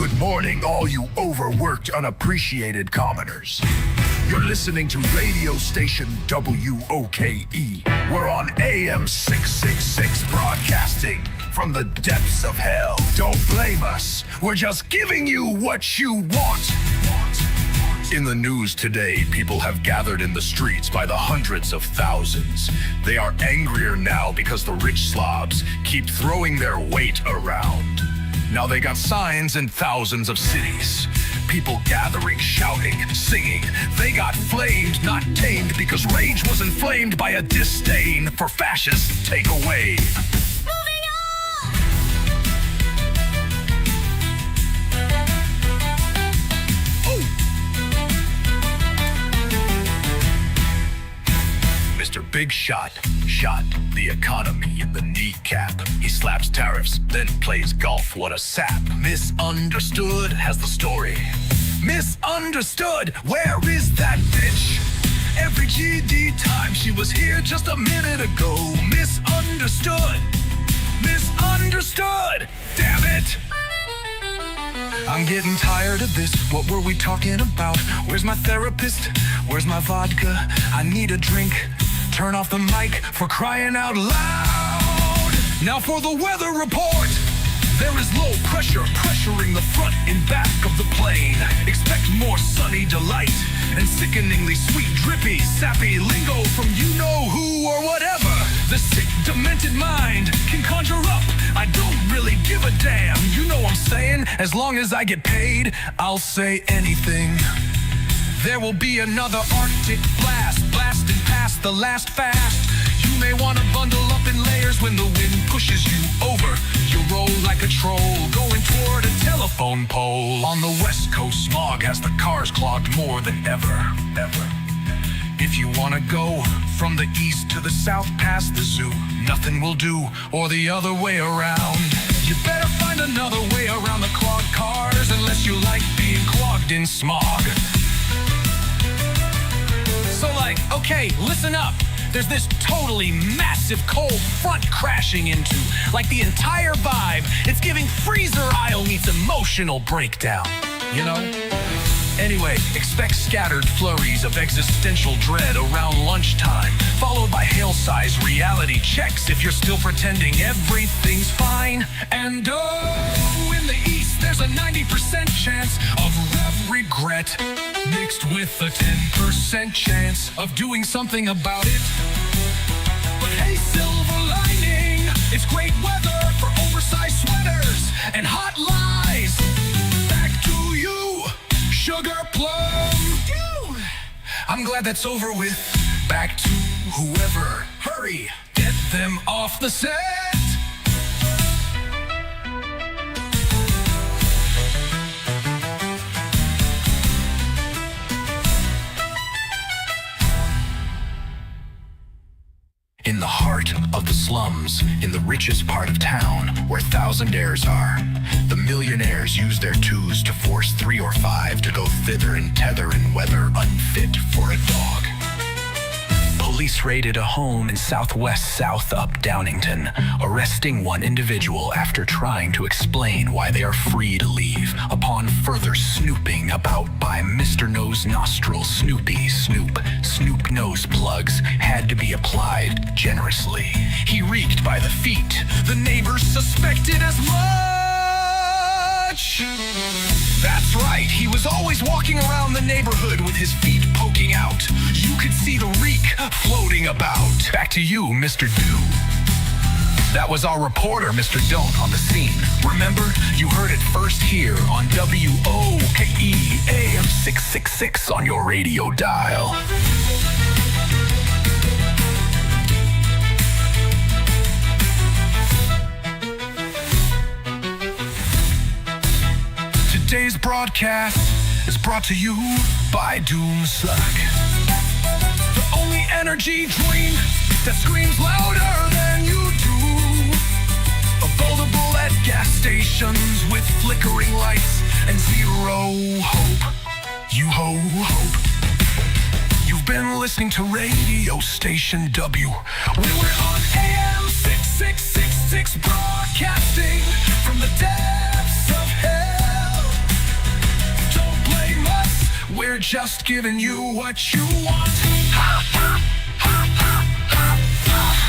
Good morning, all you overworked, unappreciated commoners. You're listening to radio station WOKE. We're on AM 666 broadcasting from the depths of hell. Don't blame us. We're just giving you what you want. In the news today, people have gathered in the streets by the hundreds of thousands. They are angrier now because the rich slobs keep throwing their weight around. Now they got signs in thousands of cities. People gathering, shouting, singing. They got flamed, not tamed, because rage was inflamed by a disdain for fascist takeaway. Moving on! Oh! Mr. Big Shot the economy in the kneecap. He slaps tariffs, then plays golf. What a sap. Misunderstood has the story. Misunderstood, where is that bitch? Every GD time she was here just a minute ago. Misunderstood. Misunderstood. Damn it. I'm getting tired of this. What were we talking about? Where's my therapist? Where's my vodka? I need a drink. Turn off the mic for crying out loud. Now for the weather report. There is low pressure pressuring the front and back of the plane. Expect more sunny delight and sickeningly sweet, drippy, sappy lingo from you-know-who or whatever the sick, demented mind can conjure up. I don't really give a damn, you know what I'm saying? As long as I get paid, I'll say anything. There will be another Arctic blast, blasting past the last fast. You may want to bundle up in layers when the wind pushes you over. You roll like a troll, going toward a telephone pole. On the west coast, smog has the cars clogged more than ever. If you want to go from the east to the south past the zoo, nothing will do, or the other way around. You better find another way around the clogged cars, unless you like being clogged in smog. So okay, listen up. There's this totally massive cold front crashing into, like the entire vibe. It's giving Freezer Isle meets emotional breakdown, you know? Anyway, expect scattered flurries of existential dread around lunchtime, followed by hail-sized reality checks if you're still pretending everything's fine. And oh, in the east, there's a 90% chance of rev regret, mixed with a 10% chance of doing something about it. But hey, silver lining, it's great weather for oversized sweaters and hot lies. Back to you, Sugar Plum. I'm glad that's over with. Back to whoever. Hurry, get them off the set. In the heart of the slums, in the richest part of town, where thousandaires are, the millionaires use their twos to force 3 or 5 to go thither and tether in weather unfit for a dog. Police raided a home in southwest South Up Downington, arresting one individual after trying to explain why they are free to leave upon further snooping about by Mr. Nose Nostril Snoopy Snoop. Snoop nose plugs had to be applied generously. He reeked by the feet. The neighbors suspected as much. That's right, he was always walking around the neighborhood with his feet poking out. You could see the reek floating about. Back to you, Mr. Do. That was our reporter, Mr. Don't, on the scene. Remember, you heard it first here on WOKE AM 666 on your radio dial. Today's broadcast is brought to you by Doomsuck. The only energy drink that screams louder than you do. Available at gas stations with flickering lights and zero hope. You hope. You've been listening to radio station W. We were on AM 6666 broadcasting from the depths of hell. we're just giving you what you want. Ha, ha, ha, ha, ha, ha.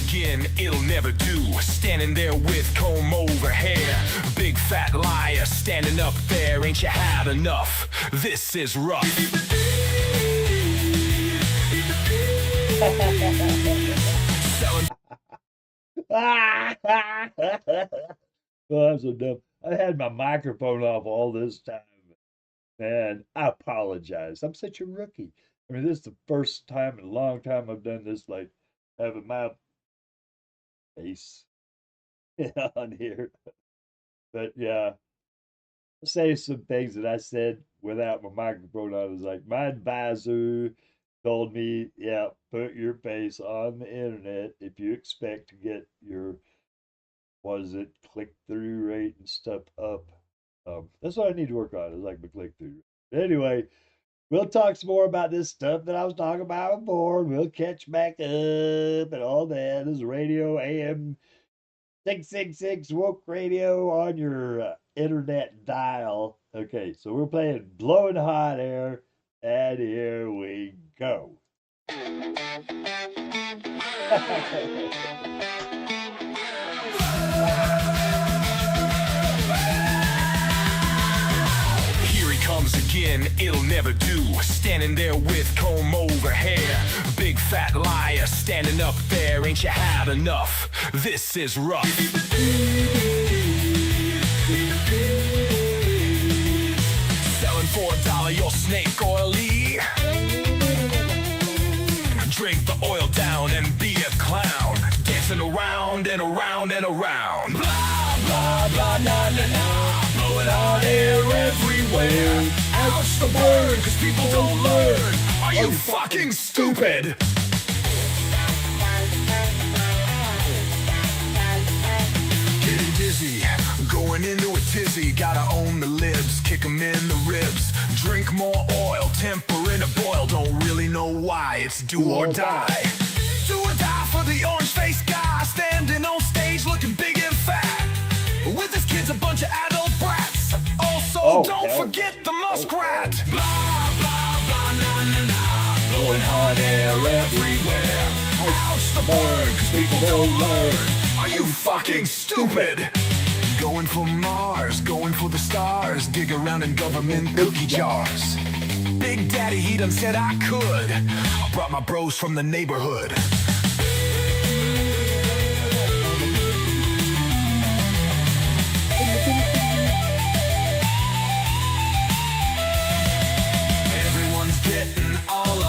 Again, it'll never do. Standing there with comb over hair. Big fat liar standing up there. Ain't you had enough? This is rough. Oh, I'm so dumb. I had my microphone off all this time. Man, I apologize. I'm such a rookie. I mean, this is the first time in a long time I've done this, like having my face on here. But yeah, I'll say some things that I said without my microphone on. It was like, my advisor told me, yeah, put your face on the internet if you expect to get your, click-through rate and stuff up. That's what I need to work on, is like my click-through rate. Anyway, we'll talk some more about this stuff that I was talking about before. We'll catch back up and all that. This is Radio AM 666 Woke Radio on your internet dial. Okay, so we're playing Blowing Hot Air, and here we go. Comes again, it'll never do. Standing there with comb over hair. Big fat liar standing up there. Ain't you had enough? This is rough. Selling for $1 your snake oily. Drink the oil down and be a clown. Dancing around and around and around. Blah, blah, blah, na, na, na. Blowing hot air everywhere. Ouch the word, cause people don't learn. Are you fucking stupid? Getting dizzy, going into a tizzy. Gotta own the libs, kick 'em in the ribs. Drink more oil, temper in a boil. Don't really know why, it's do or die. Do or die for the orange-faced guy standing on stage looking big and fat. With his kids, a bunch of adult brats. Also, don't forget the muskrat. Blah, blah, blah, na, na, na. Blowing hot air everywhere. Ouch the bird, cause people don't learn. Are you fucking stupid? Going for Mars, going for the stars. Dig around in government cookie jars. Big Daddy, he done said I could. I brought my bros from the neighborhood.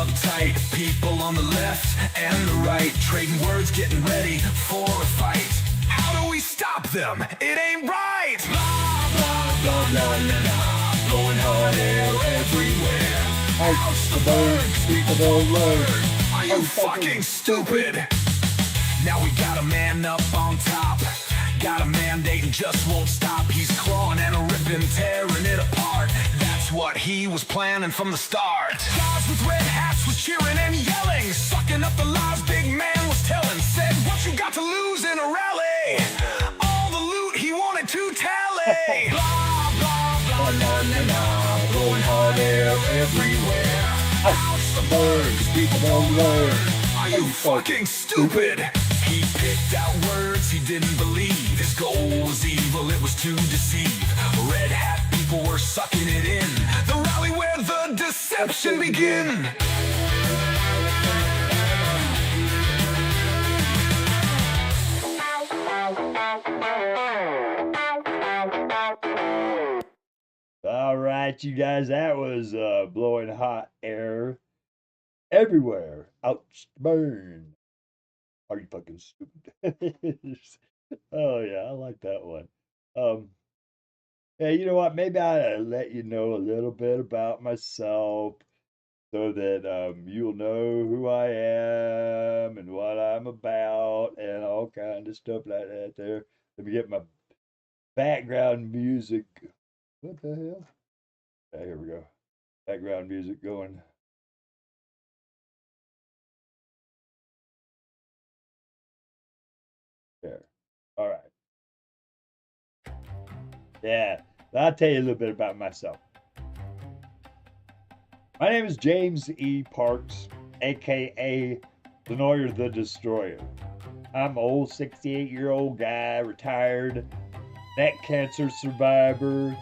Uptight. People on the left and the right trading words, getting ready for a fight. How do we stop them? It ain't right. Blah, blah, blah, blah, blah, blah. Blowing hot air everywhere. Ouch the bird, people don't learn. Are you fucking stupid? Now we got a man up on top. Got a mandate and just won't stop. He's clawing and ripping, tearing it apart. That's what what he was planning from the start. Guys with red hats was cheering and yelling, sucking up the lies big man was telling. Said, what you got to lose in a rally? All the loot he wanted to tally. Blah, blah, blah, na, na, na. Blowing hot air everywhere. Ouch, the birds, people don't learn. Are you fucking stupid? He picked out words he didn't believe. His goal was evil, it was to deceive. Red hat people were sucking it in. The rally where the deception began. All right, you guys, that was blowing hot air everywhere. Ouch, burn. Are you fucking stupid? Oh yeah, I like that one. Hey, you know what? Maybe I'll let you know a little bit about myself so that you'll know who I am and what I'm about and all kind of stuff like that there. Let me get my background music. What the hell? Yeah, here we go. Background music going. There. All right. Yeah, I'll tell you a little bit about myself. My name is James E. Parks, aka Denoyer the Destroyer. I'm an old 68-year-old guy, retired, neck cancer survivor,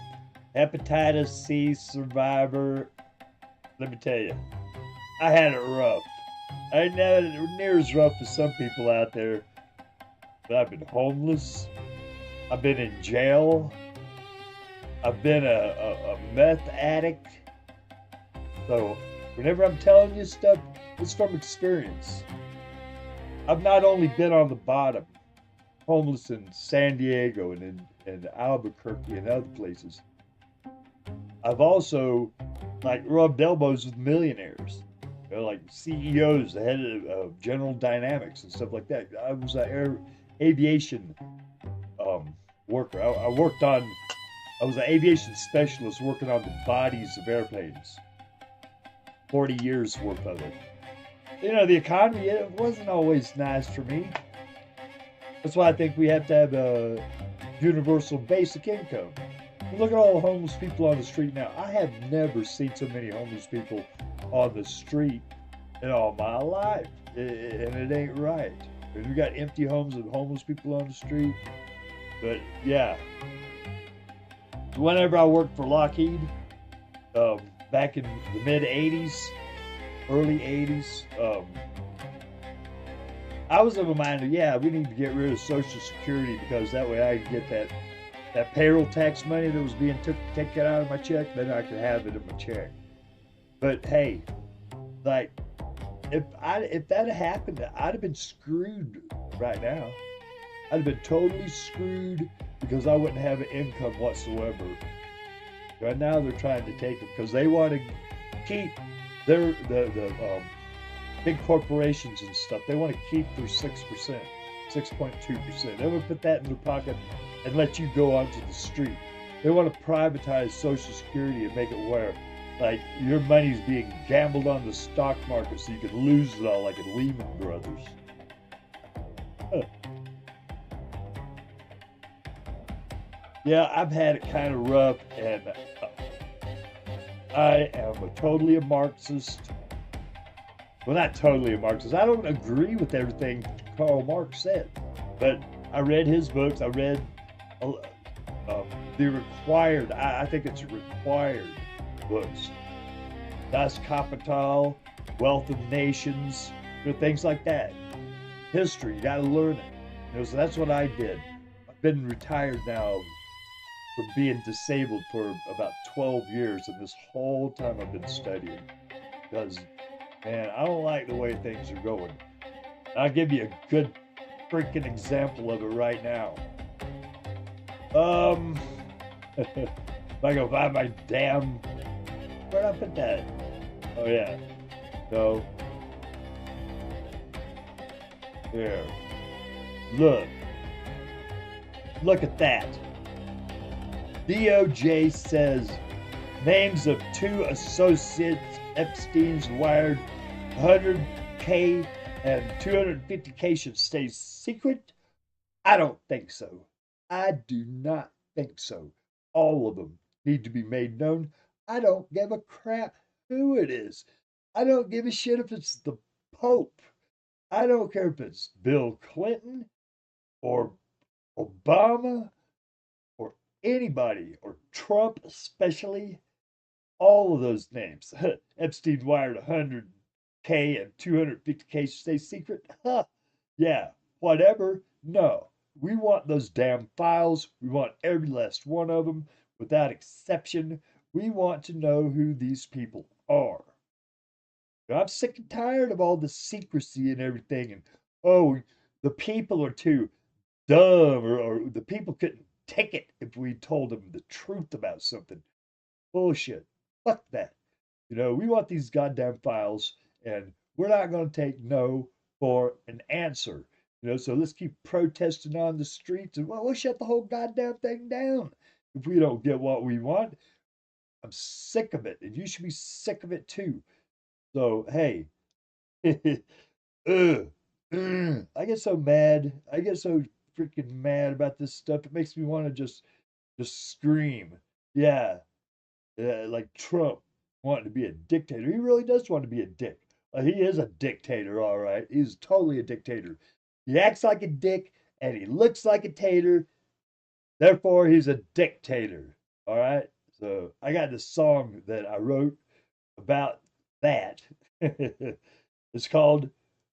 hepatitis C survivor. Let me tell you, I had it rough. I ain't near as rough as some people out there, but I've been homeless. I've been in jail. I've been a meth addict. So whenever I'm telling you stuff, it's from experience. I've not only been on the bottom, homeless in San Diego and in Albuquerque and other places. I've also rubbed elbows with millionaires, like CEOs, the head of General Dynamics and stuff like that. I was an aviation worker. I was an aviation specialist working on the bodies of airplanes. 40 years worth of it. You know, the economy, it wasn't always nice for me. That's why I think we have to have a universal basic income. Look at all the homeless people on the street now. I have never seen so many homeless people on the street in all my life. And it ain't right. We got empty homes and homeless people on the street. But yeah. Whenever I worked for Lockheed, back in the mid 80s, early 80s, I was of a mind of, yeah, we need to get rid of Social Security because that way I could get that payroll tax money that was being taken out of my check, then I could have it in my check. But hey, if that had happened, I'd have been screwed right now. I'd have been totally screwed because I wouldn't have an income whatsoever. Right now they're trying to take it because they want to keep the big corporations and stuff. They want to keep their 6%, 6.2%. They want to put that in their pocket and let you go onto the street. They want to privatize Social Security and make it where your money's being gambled on the stock market so you can lose it all like at Lehman Brothers. Yeah, I've had it kind of rough, and I am totally a Marxist. Well, not totally a Marxist. I don't agree with everything Karl Marx said, but I read his books. I read the required, I think it's required books. Das Kapital, Wealth of Nations, things like that. History, you got to learn it. So that's what I did. I've been retired now from being disabled for about 12 years, and this whole time I've been studying because, man, I don't like the way things are going. I'll give you a good freaking example of it right now. If I go buy my damn, where'd I put that? Oh yeah, so here, look at that. DOJ says names of 2 associates Epstein's wired 100K and 250K should stay secret? I don't think so. I do not think so. All of them need to be made known. I don't give a crap who it is. I don't give a shit if it's the Pope. I don't care if it's Bill Clinton or Obama or anybody or Trump especially. All of those names. Epstein wired 100K and 250K stay secret. Huh. Yeah, whatever. No. We want those damn files. We want every last one of them without exception. We want to know who these people are. I'm sick and tired of all the secrecy and everything. And oh, the people are too dumb, or the people couldn't take it if we told them the truth about something. Bullshit. Fuck that. We want these goddamn files, and we're not going to take no for an answer. So let's keep protesting on the streets, and we'll shut the whole goddamn thing down if we don't get what we want. I'm sick of it, and you should be sick of it too. So, hey, I get so mad. I get so freaking mad about this stuff. It makes me want to just scream. Yeah, like Trump wanting to be a dictator. He really does want to be a dick. He is a dictator, all right. He's totally a dictator. He acts like a dick and he looks like a tater. Therefore, he's a dictator. All right. So I got this song that I wrote about that. It's called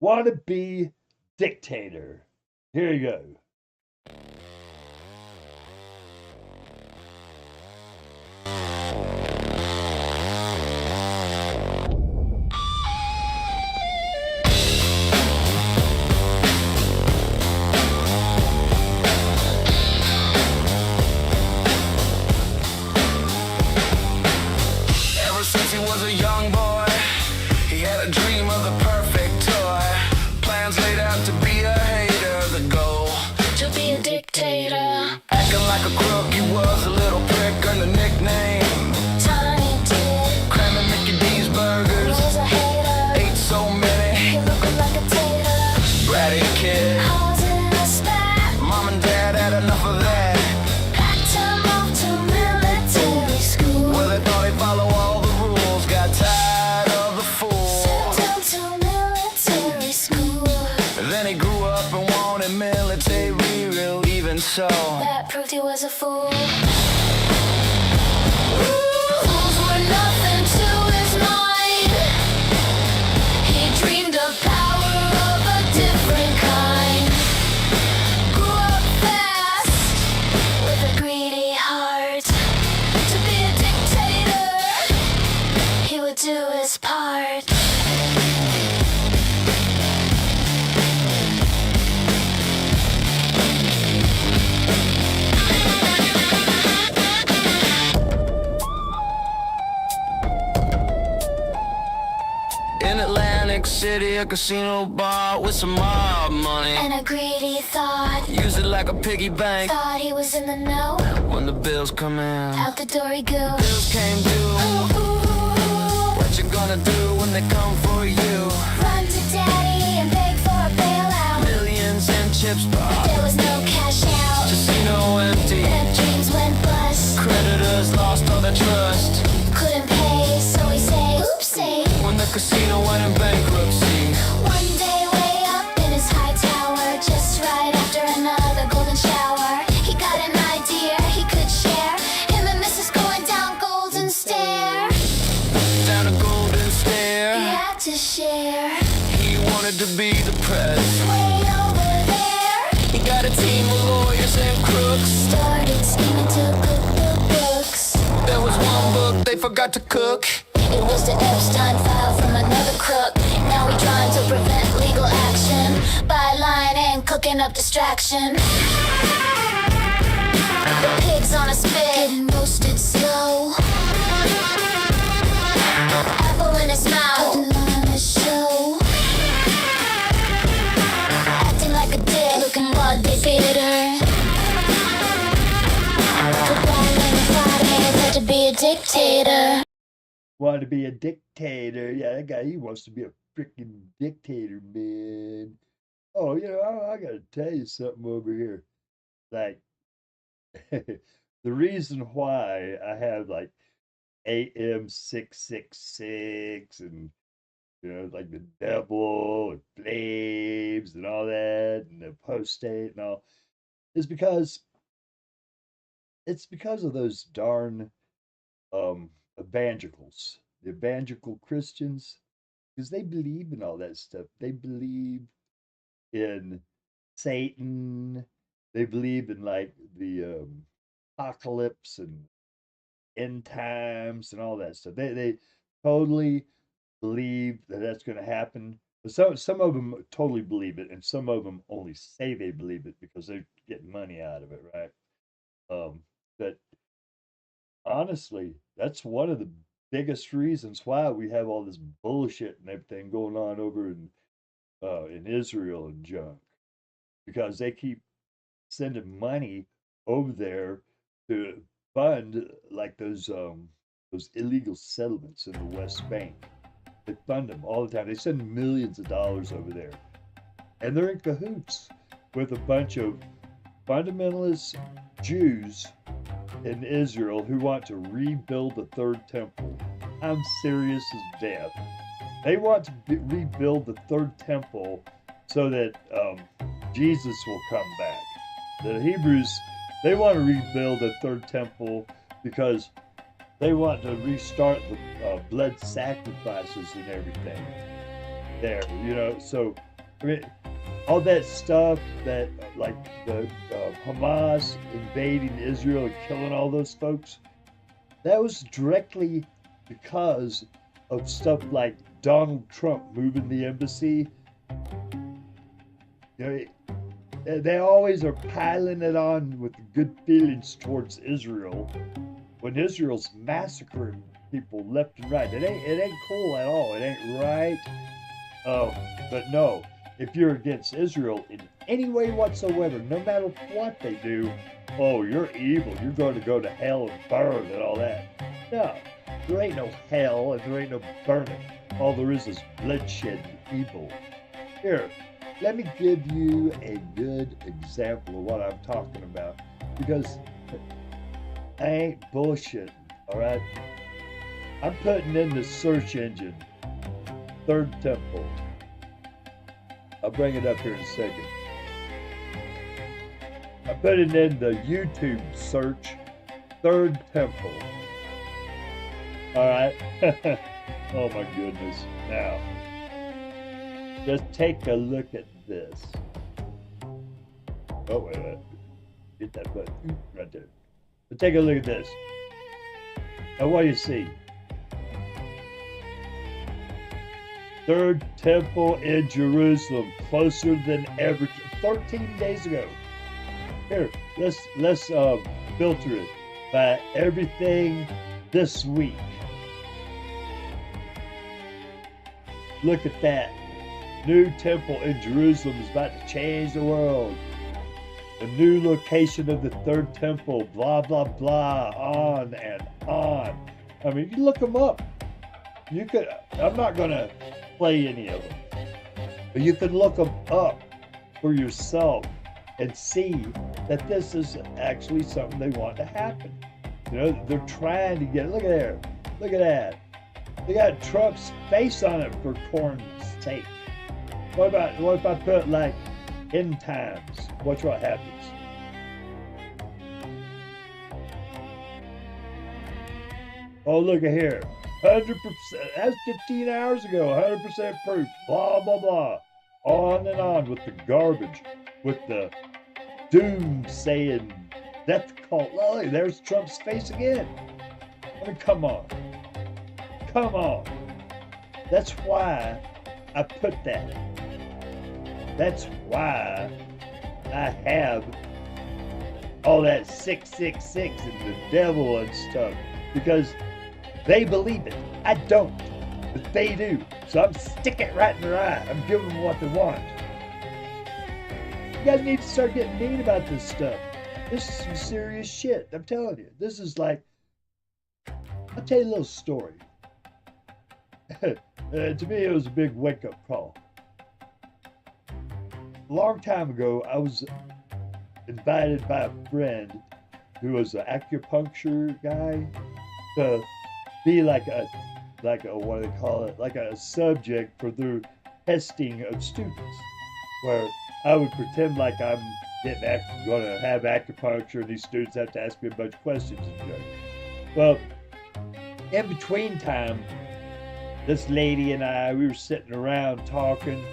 "Wanna Be Dictator." Here you go. Acting like a crook, he was a little prick, earned a nickname Tiny Dick. cramming Mickey D's burgers, Was a hater. ate so many, He looked like a tater. bratty kid. Causing a spat. Mom and dad had enough of that. Packed him off to military school. Well, they thought he'd follow all the rules, got tired of the fool. Sent him to military school. Then he grew up and wanted military, real even so. That proved he was a fool. Fools were nothing to his mind. He dreamed of power of a different kind. Grew up fast with a greedy heart. To be a dictator, he would do his part. In Atlantic City, a casino bar with some mob money. And a greedy thought. Use it like a piggy bank Thought he was in the know. when the bills come in. Out the door he go. Bills came due. What you gonna do when they come for you? Run to daddy and beg for a bailout. Millions in chips, but There was no cash out. casino empty. Bad dreams went bust. Creditors lost all their trust Couldn't pay, so he say, oopsie. when the casino went in bankruptcy. One day way up in his high tower, just right after another golden shower, he got an idea he could share. Him and Mrs. going down Golden Stair. Down a golden He stair. had to share. He wanted to be the press. Way over there. He got a team of lawyers and crooks. Started scheming to cook the books. There was one book they forgot to cook. It was the Epstein file from another crook. Now we trying to prevent legal action by lying and cooking up distraction. The pig's on a spit, getting roasted slow. Apple in his mouth, putting on a show. Acting like a dick, looking bloody bitter. Football and Friday, had to be a dictator. Want to be a dictator. Yeah, that guy, he wants to be a freaking dictator, man. Oh, I got to tell you something over here. Like, the reason why I have like AM 666 and, like the devil and flames and all that and the postate and all is because it's because of those darn evangelicals, the evangelical Christians, because they believe in all that stuff. They believe in Satan. They believe in like the apocalypse and end times and all that stuff. They totally believe that that's going to happen. But some of them totally believe it, and some of them only say they believe it because they get money out of it, right? But honestly, that's one of the biggest reasons why we have all this bullshit and everything going on over in Israel and junk, because they keep sending money over there to fund like those illegal settlements in the West Bank. They fund them all the time. They send millions of dollars over there, and they're in cahoots with a bunch of fundamentalist Jews in Israel who want to rebuild the third temple. I'm serious as death. They want to rebuild the third temple so that Jesus will come back. The Hebrews, they want to rebuild the third temple because they want to restart the blood sacrifices and everything there, So, I mean, all that stuff that, like the Hamas invading Israel and killing all those folks, that was directly because of stuff like Donald Trump moving the embassy. They always are piling it on with good feelings towards Israel when Israel's massacring people left and right. It ain't cool at all. It ain't right. But no, if you're against Israel in any way whatsoever, no matter what they do, oh, you're evil. You're going to go to hell and burn and all that. No, there ain't no hell and there ain't no burning. All there is bloodshed and evil. Here, let me give you a good example of what I'm talking about, because I ain't bullshitting, all right? I'm putting in the search engine, Third Temple. I'll bring it up here in a second. I put it in the YouTube search, Third Temple. All right? Oh my goodness. Now, just take a look at this. Oh, wait a minute. Hit that button right there. But take a look at this. Now, what do you see? Third temple in Jerusalem, closer than ever. 13 days ago. Here, let's filter it by everything this week. Look at that. New temple in Jerusalem is about to change the world. The new location of the third temple, blah, blah, blah, on and on. I mean, you look them up. You could, I'm not going to play any of them, but you can look them up for yourself and see that this is actually something they want to happen. They're trying to get, look at there. Look at that. They got Trump's face on it for corn's sake. What if I put like end times? Watch what happens. Oh, look at here. 100%. That's 15 hours ago. 100% proof. Blah, blah, blah. On and on with the garbage. With the doom-saying death cult. Oh, there's Trump's face again. I mean, come on. Come on. That's why I put that. That's why I have all that 666 and the devil and stuff, because they believe it. I don't, but they do. So I'm sticking it right in their eye. I'm giving them what they want. You guys need to start getting mean about this stuff. This is some serious shit. I'm telling you. This is like I'll tell you a little story. To me, it was a big wake-up call. A long time ago, I was invited by a friend who was an acupuncture guy to be like a what do they call it? Like a subject for their testing of students, where I would pretend like I'm going to have acupuncture, and these students have to ask me a bunch of questions and judge. Well, in between time, this lady and I, we were sitting around talking,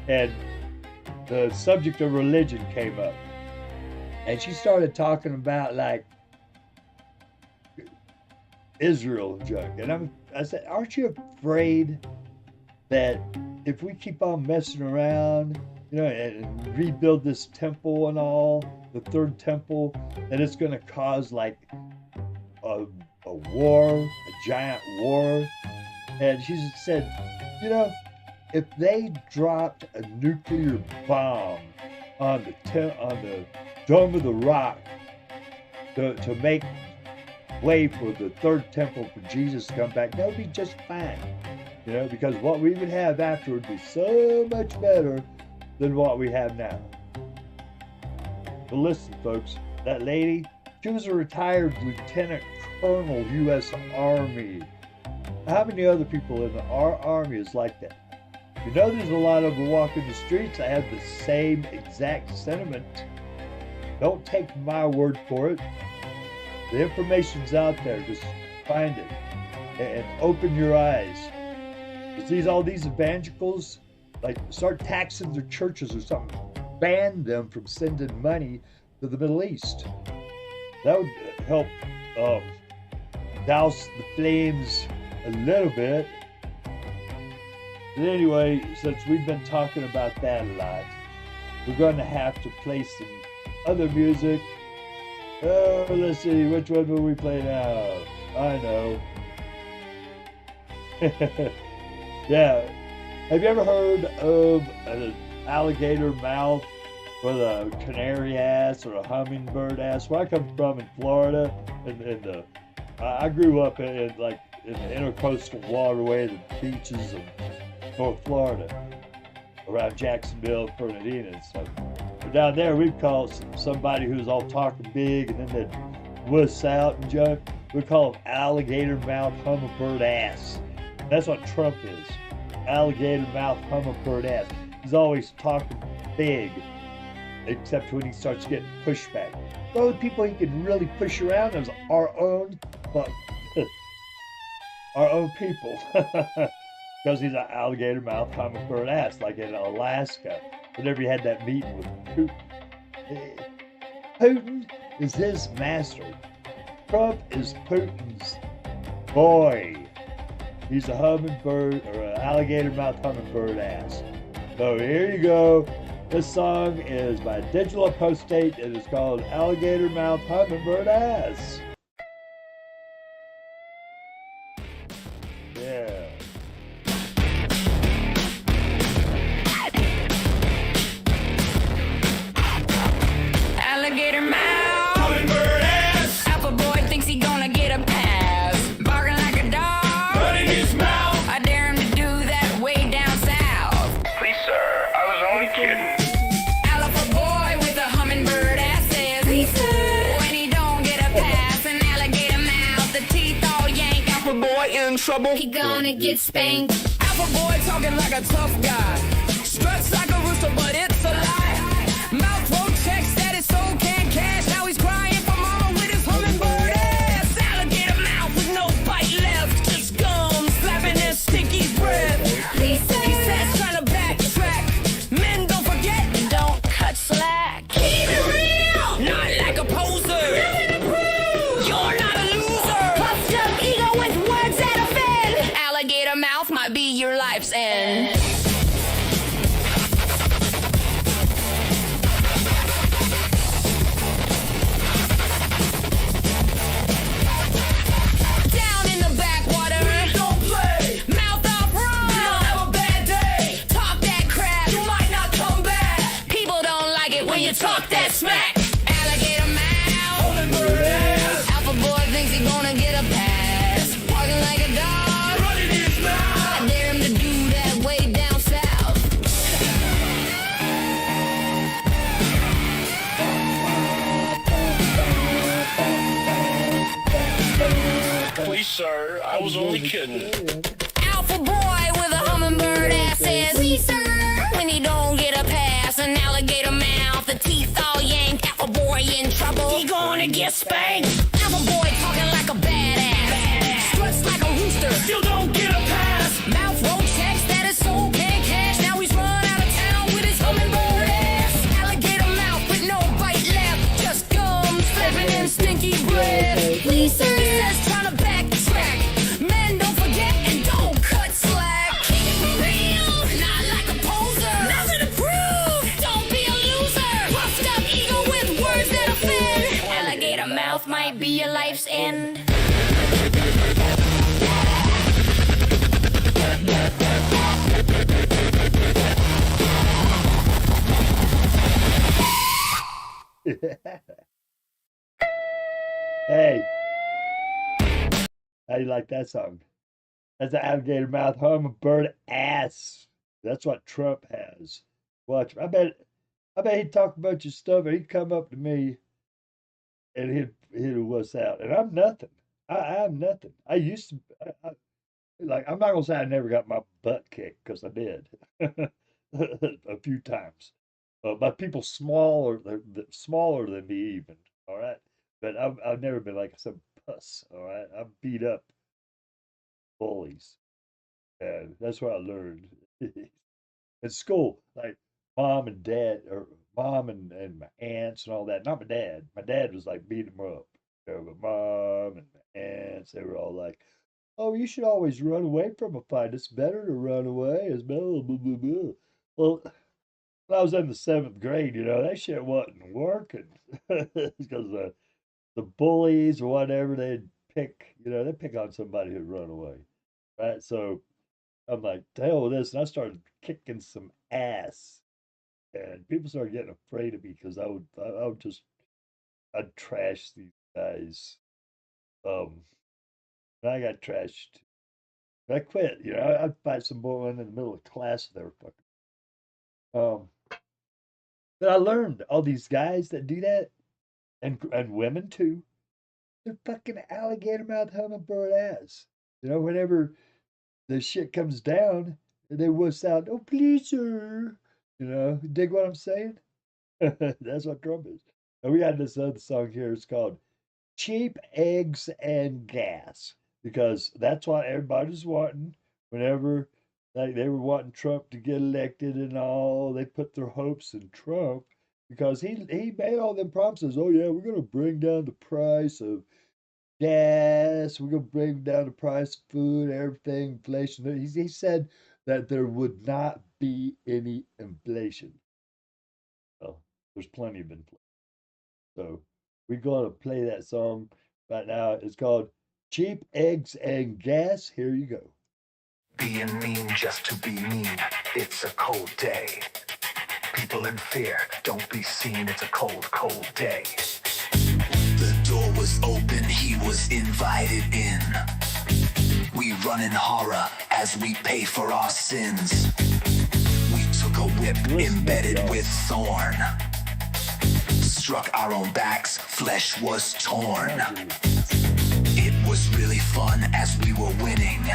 and the subject of religion came up. And she started talking about like Israel and junk. And I said, aren't you afraid that if we keep on messing around, you know, and rebuild this temple and all, the third temple, that it's going to cause like a war, a giant war? And she said, you know, if they dropped a nuclear bomb on the Dome of the Rock to make way for the third temple for Jesus to come back, that would be just fine. You know, because what we would have after would be so much better than what we have now. But listen, folks, that lady, she was a retired lieutenant colonel, U.S. Army. How many other people in our army is like that? You know, there's a lot of them walking the streets that have the same exact sentiment. Don't take my word for it. The information's out there. Just find it and open your eyes. All these evangelicals, like, start taxing their churches or something. Ban them from sending money to the Middle East. That would help douse the flames a little bit. But anyway, since we've been talking about that a lot, we're going to have to play some other music. Oh, let's see, which one will we play now? I know. Yeah. Have you ever heard of an alligator mouth with a canary ass or a hummingbird ass? Where I come from in Florida, and I grew up in the intercoastal waterway, the beaches of North Florida, around Jacksonville, Fernandina and stuff. But down there, we'd call somebody who's all talking big and then they'd wuss out and junk. We call them alligator mouth hummingbird ass. That's what Trump is. Alligator mouth hummingbird ass. He's always talking big, except when he starts getting pushback. The only people he can really push around is our own, but our own people. Because he's an alligator mouth hummingbird ass, like in Alaska, whenever he had that meeting with Putin. Putin is his master. Trump is Putin's boy. He's a hummingbird, or an alligator mouth hummingbird ass. So here you go. This song is by Digital Apostate, and it's called Alligator Mouth Hummingbird Ass. Yeah. Alligator mouth, hummingbird ass. Alpha boy thinks he gonna get a pass. Barking like a dog, running his mouth. I dare him to do that way down south. Please, sir, I was only kidding. Alpha boy with a hummingbird ass says he said when he don't get a pass, an alligator mouth, the teeth all yank. Alpha boy in trouble. He gonna get spanked. Alpha boy talking like a tough guy. Struts like a rooster, but it's a lie. Mouth won't check status, so can't cash. Now he's crying for mama with his hummingbird ass. Alligator mouth with no bite left, just gum slapping his stinky breath. Please, sir. He says trying to backtrack. Men don't forget and don't cut slack. Keep it real, not like a poser. You're not a loser. Puffed up ego with words that offend. Alligator mouth might be your life's end. Please, sir, I was only kidding. Alpha boy with a hummingbird ass says, please, sir, when he don't get a pass, an alligator mouth, the teeth all yanked. Alpha boy in trouble, he gonna get spanked. Alpha boy talking like a badass, struts like a rooster, still don't get a pass. Mouth roll checks that his soul can't cash. Now he's run out of town with his hummingbird ass. Alligator mouth with no bite left, just gums flipping in stinky breath. Please, sir, says trying to backtrack. Men don't forget and don't cut slack. Keep it real, not like a poser. Nothing to prove, don't be a loser. Puffed up ego with words that offend. Alligator mouth might be your life's end. Hey, how do you like that song? That's an alligator mouth hummingbird ass. That's what Trump has. Watch. I bet he'd talk a bunch of stuff and he'd come up to me and he'd wuss out. And I'm nothing. I'm nothing. I used to like, I'm not gonna say I never got my butt kicked, because I did a few times. By people smaller than me even. All right. But I've never been like some puss, all right? I've beat up bullies. And that's what I learned. In school, like mom and dad, or mom and my aunts and all that. Not my dad. My dad was like beating them up. You know, but mom and my aunts, they were all like, oh, you should always run away from a fight. It's better to run away. It's blah, blah, blah, blah. Well, when I was in the 7th grade, you know, that shit wasn't working. Because the bullies or whatever, they'd pick on somebody who'd run away, right? So I'm like, to hell with this, and I started kicking some ass, and people started getting afraid of me because I'd trash these guys. And I got trashed. I quit, you know. I'd fight some boy in the middle of class, and they were fucking. But I learned all these guys that do that, and women too, they're fucking alligator mouth hummingbird ass. You know, whenever the shit comes down, they wuss out, oh, please, sir. You know, dig what I'm saying? That's what Trump is. And we got this other song here. It's called Cheap Eggs and Gas, because that's what everybody's wanting. Whenever they were wanting Trump to get elected and all, they put their hopes in Trump, because he made all them promises. Oh yeah, we're gonna bring down the price of gas. We're gonna bring down the price of food, everything, inflation. He said that there would not be any inflation. Well, there's plenty of inflation. So we're gonna play that song right now. It's called Cheap Eggs and Gas. Here you go. Being mean just to be mean, it's a cold day. People in fear, don't be seen, it's a cold, cold day. The door was open, he was invited in. We run in horror as we pay for our sins. We took a whip embedded with thorn. Struck our own backs, flesh was torn. It was really fun as we were winning.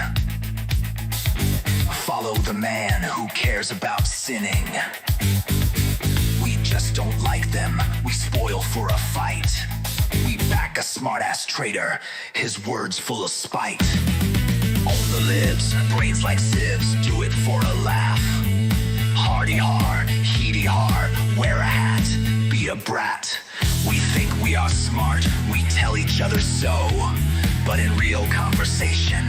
Follow the man who cares about sinning. We just don't like them, we spoil for a fight. We back a smartass traitor, his words full of spite. On the lips, brains like sieves, do it for a laugh. Hardy hard, heedy hard, wear a hat, be a brat. We think we are smart, we tell each other so. But in real conversation,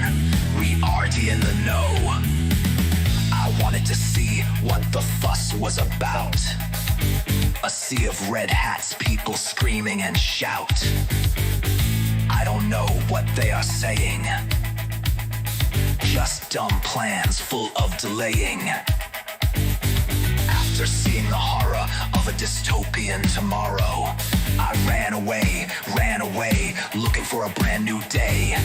we aren't in the know. I wanted to see what the fuss was about. A sea of red hats, people screaming and shout. I don't know what they are saying. Just dumb plans full of delaying. After seeing the horror of a dystopian tomorrow, I ran away, looking for a brand new day.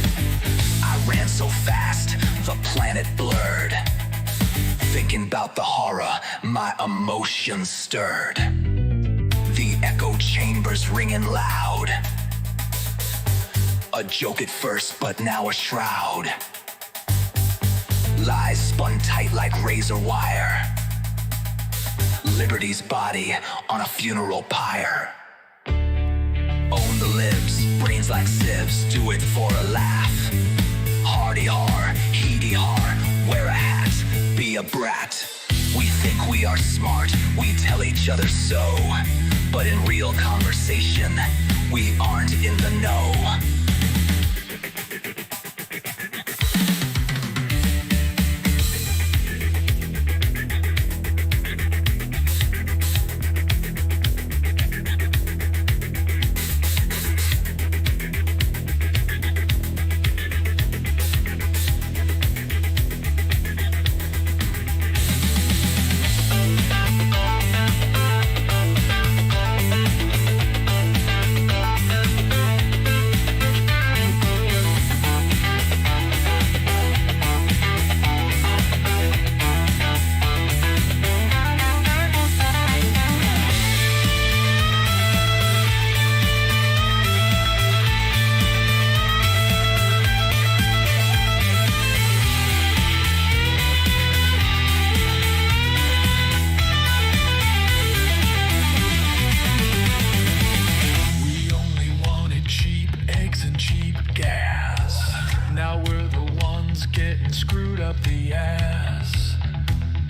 I ran so fast, the planet blurred. Thinking about the horror, my emotions stirred. The echo chambers ringing loud. A joke at first, but now a shroud. Lies spun tight like razor wire. Liberty's body on a funeral pyre. Own the libs, brains like sieves, do it for a laugh. Hardy har, heedy har, wear a hat, be a brat. We think we are smart, we tell each other so. But in real conversation, we aren't in the know.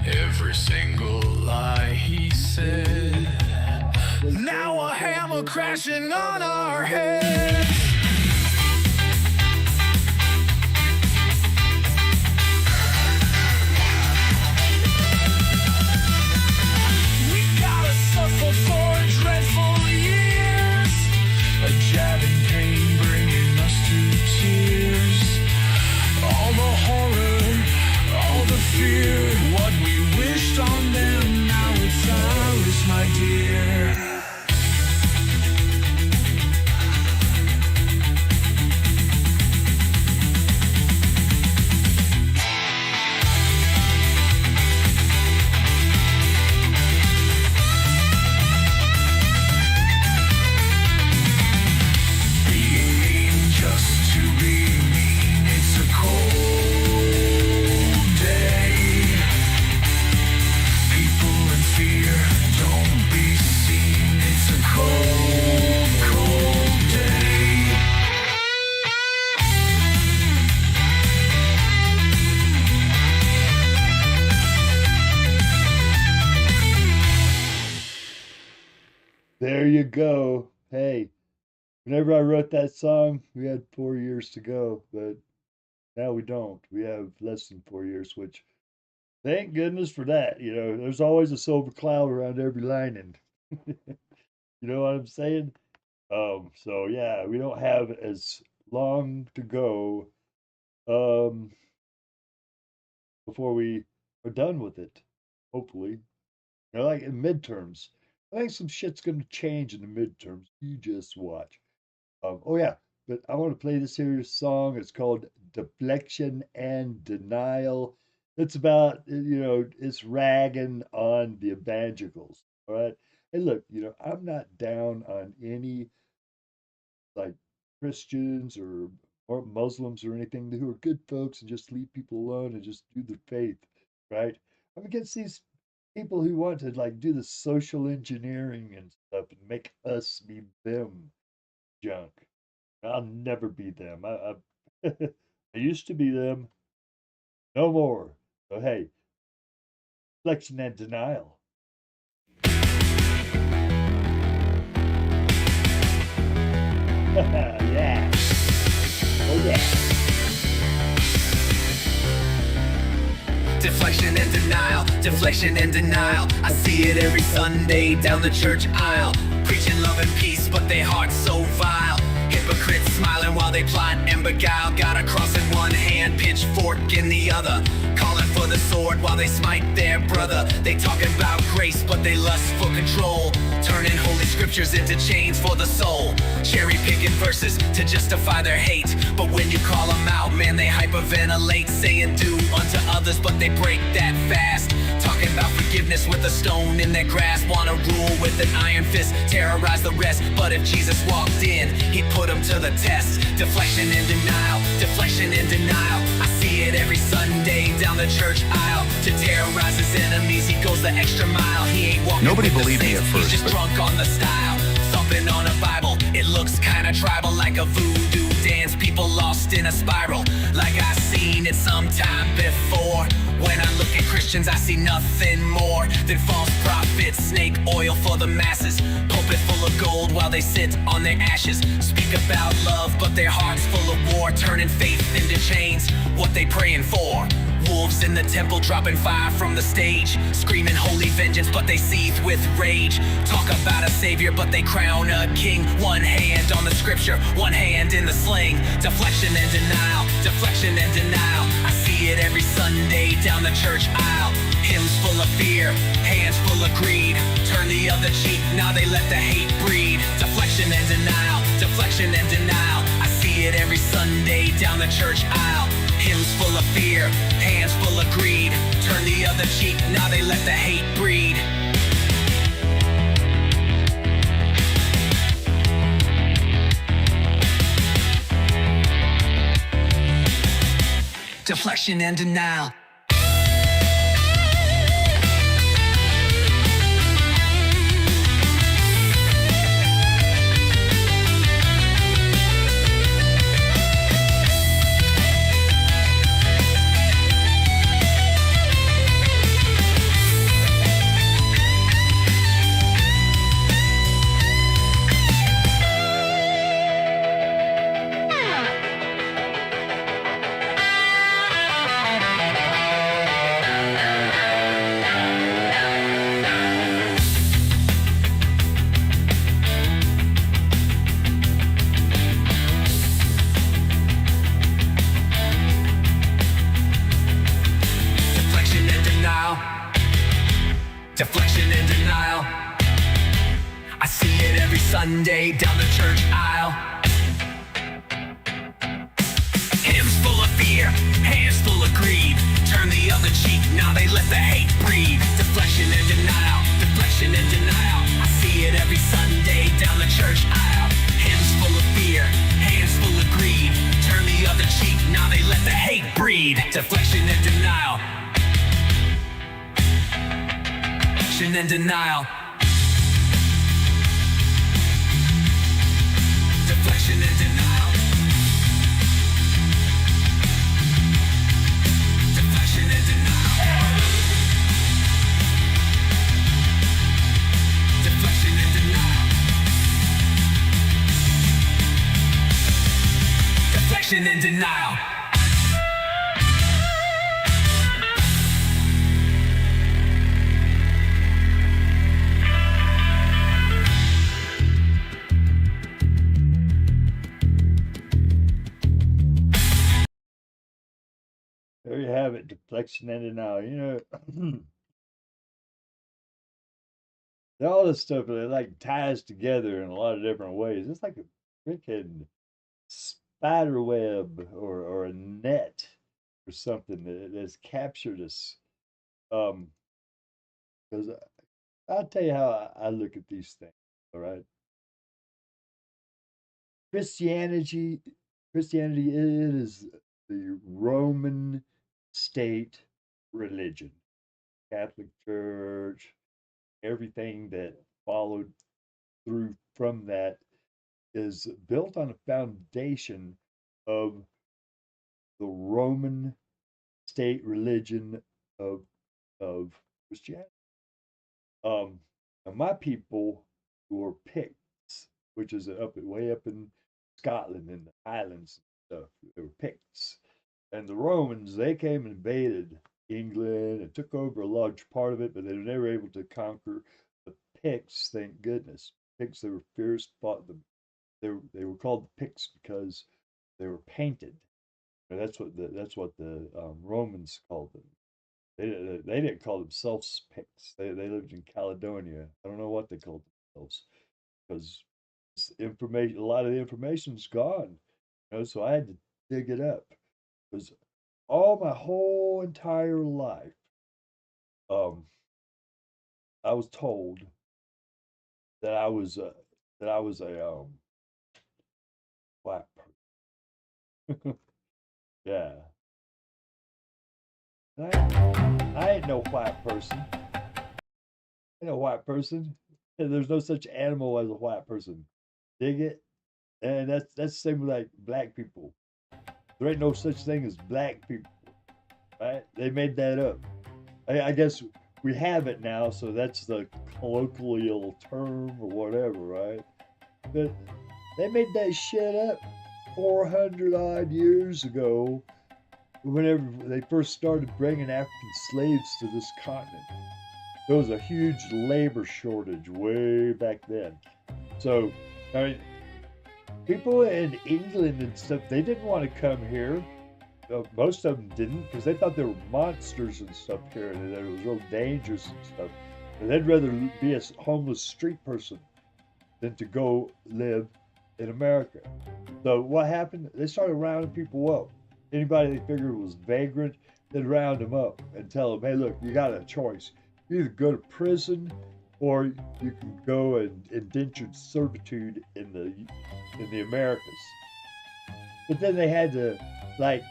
Every single lie he said. Now a hammer crashing on our heads. We gotta suffer for dreadful years. A jabbing pain bringing us to tears. All the horror, all the fear, what we wished on them, now it's ours, my dear. Being mean just to be mean, it's a cold day. People in fear, don't be seen, it's a cold, cold day. There you go. Hey, whenever I wrote that song, we had 4 years to go, but now we don't. We have less than 4 years, which thank goodness for that. You know, there's always a silver cloud around every lining. You know what I'm saying? So yeah, we don't have as long to go before we are done with it. Hopefully. You know, like in midterms. I think some shit's gonna change in the midterms. You just watch. Oh yeah, but I want to play this here song. It's called Deflection and Denial. It's about, you know, it's ragging on the evangelicals. All right. And look, you know, I'm not down on any like Christians or Muslims or anything who are good folks and just leave people alone and just do their faith, right? I'm against these people who want to like do the social engineering and stuff and make us be them junk. I'll never be them. I used to be them. No more. So hey, flexion and denial. Yeah. Oh yeah. Deflection and denial, deflection and denial. I see it every Sunday down the church aisle. Preaching love and peace, but they hearts so vile. Hypocrites smiling while they plot and beguile. Got a cross in one hand, pitchfork in the other. Calling for the sword while they smite their brother. They talking about grace, but they lust for control. turning holy scriptures into chains for the soul, cherry picking verses to justify their hate. But when you call them out, man, they hyperventilate, saying do unto others, but they break that fast. Talking about forgiveness with a stone in their grasp, wanna rule with an iron fist, terrorize the rest. But if Jesus walked in, he'd put them to the test. Deflection and denial, deflection and denial. I see it every Sunday down the church aisle. To terrorize his enemies, he goes the extra mile. He ain't walking Nobody with the believed me saints, at first, he's just but- drunk on the style. Thumping on a Bible, it looks kinda tribal, like a voodoo dance. People lost in a spiral, like I seen it sometime before. When I look at Christians, I see nothing more than false prophets, snake oil for the masses, pulpit full of gold while they sit on their ashes. Speak about love, but their hearts full of war, turning faith into chains. What they praying for? Wolves in the temple dropping fire from the stage, screaming holy vengeance, but they seethe with rage. Talk about a savior, but they crown a king. One hand on the scripture, one hand in the sling. Deflection and denial, deflection and denial. I see it every Sunday down the church aisle. Hymns full of fear, hands full of greed. Turn the other cheek, now they let the hate breed. Deflection and denial, deflection and denial. I see it every Sunday down the church aisle. Hymns full of fear, hands full of greed. Turn the other cheek, now they let the hate breed. Deflection and denial. Deflection and denial. I see it every Sunday down the church aisle. Hymns full of fear, hands full of greed. Turn the other cheek, now they let the hate breed. Deflection and denial, deflection and denial. I see it every Sunday down the church aisle. Hymns full of fear, hands full of greed. Turn the other cheek, now they let the hate breed. Deflection and denial. Deflection and denial. Deflection and denial. Deflection and denial. Deflection and denial. Deflection and denial. There you have it, deflection and denial. You know, all this stuff that like ties together in a lot of different ways. It's like a freaking spider web or a net or something that's captured us. Because I'll tell you how I look at these things. All right, Christianity, Christianity, it is the Roman state religion, Catholic Church, everything that followed through from that is built on a foundation of the Roman state religion of Christianity. And my people who are Picts, which is way up in Scotland in the Highlands and stuff, they were Picts. And the Romans, they came and invaded England and took over a large part of it, but they were never able to conquer the Picts, thank goodness. Picts, they were fierce, fought them. They were called the Picts because they were painted. And that's what the Romans called them. They didn't call themselves Picts. They lived in Caledonia. I don't know what they called themselves because information, a lot of the information's gone. So I had to dig it up. Because all my whole entire life, um, I was told that I was a black person. Yeah, I ain't no white person. Ain't no white person. And there's no such animal as a white person. Dig it? And that's the same with like black people. There ain't no such thing as black people, right? They made that up. I guess we have it now, so that's the colloquial term or whatever, right? But they made that shit up 400 odd years ago whenever they first started bringing African slaves to this continent. There was a huge labor shortage way back then. So, I mean, people in England and stuff, they didn't want to come here. Most of them didn't because they thought there were monsters and stuff here and that it was real dangerous and stuff. And they'd rather be a homeless street person than to go live in America. So what happened? They started rounding people up. Anybody they figured was vagrant, they'd round them up and tell them, hey, look, you got a choice. You either go to prison or you can go in indentured servitude in the Americas. But then they had to like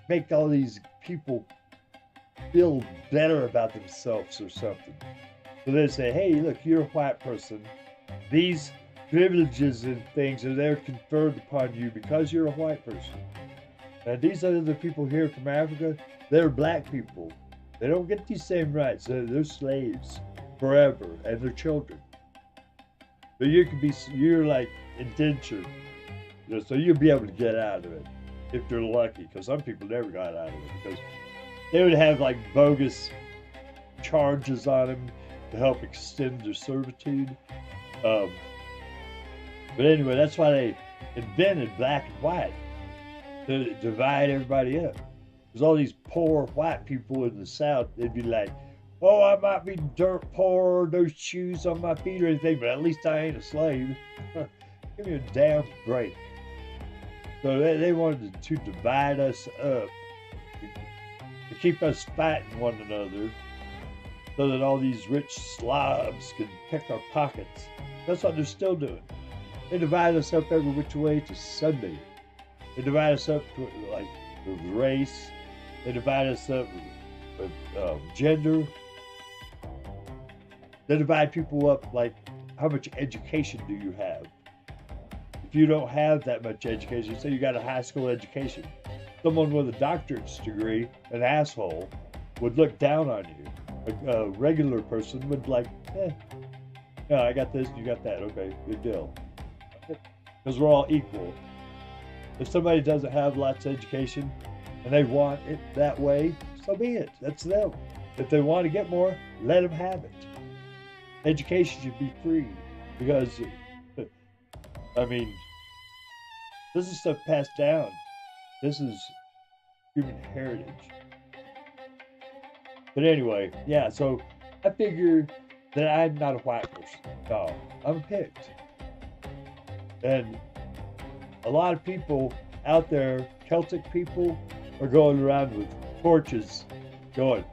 make all these people feel better about themselves or something. So they'd say, hey, look, you're a white person. These privileges and things are there conferred upon you because you're a white person. And these other people here from Africa, they're black people. They don't get these same rights. They're slaves forever and their children. But you're like indentured. So you'll be able to get out of it if you're lucky, because some people never got out of it because they would have like bogus charges on them to help extend their servitude. But anyway, that's why they invented black and white, to divide everybody up. Because all these poor white people in the South, they'd be like, oh, I might be dirt poor, no shoes on my feet or anything, but at least I ain't a slave. Give me a damn break. So they wanted to divide us up, to keep us fighting one another, so that all these rich slobs could pick our pockets. That's what they're still doing. They divide us up every which way to Sunday. They divide us up like with race. They divide us up with gender. They divide people up like how much education do you have? If you don't have that much education, say you got a high school education, someone with a doctorate's degree, an asshole, would look down on you. A regular person would like, yeah, I got this, you got that, okay, good deal. Because we're all equal. If somebody doesn't have lots of education and they want it that way, so be it. That's them. If they want to get more, let them have it. Education should be free because, I mean, this is stuff passed down. This is human heritage. But anyway, yeah, so I figure that I'm not a white person. No, I'm picked. And a lot of people out there, Celtic people, are going around with torches going,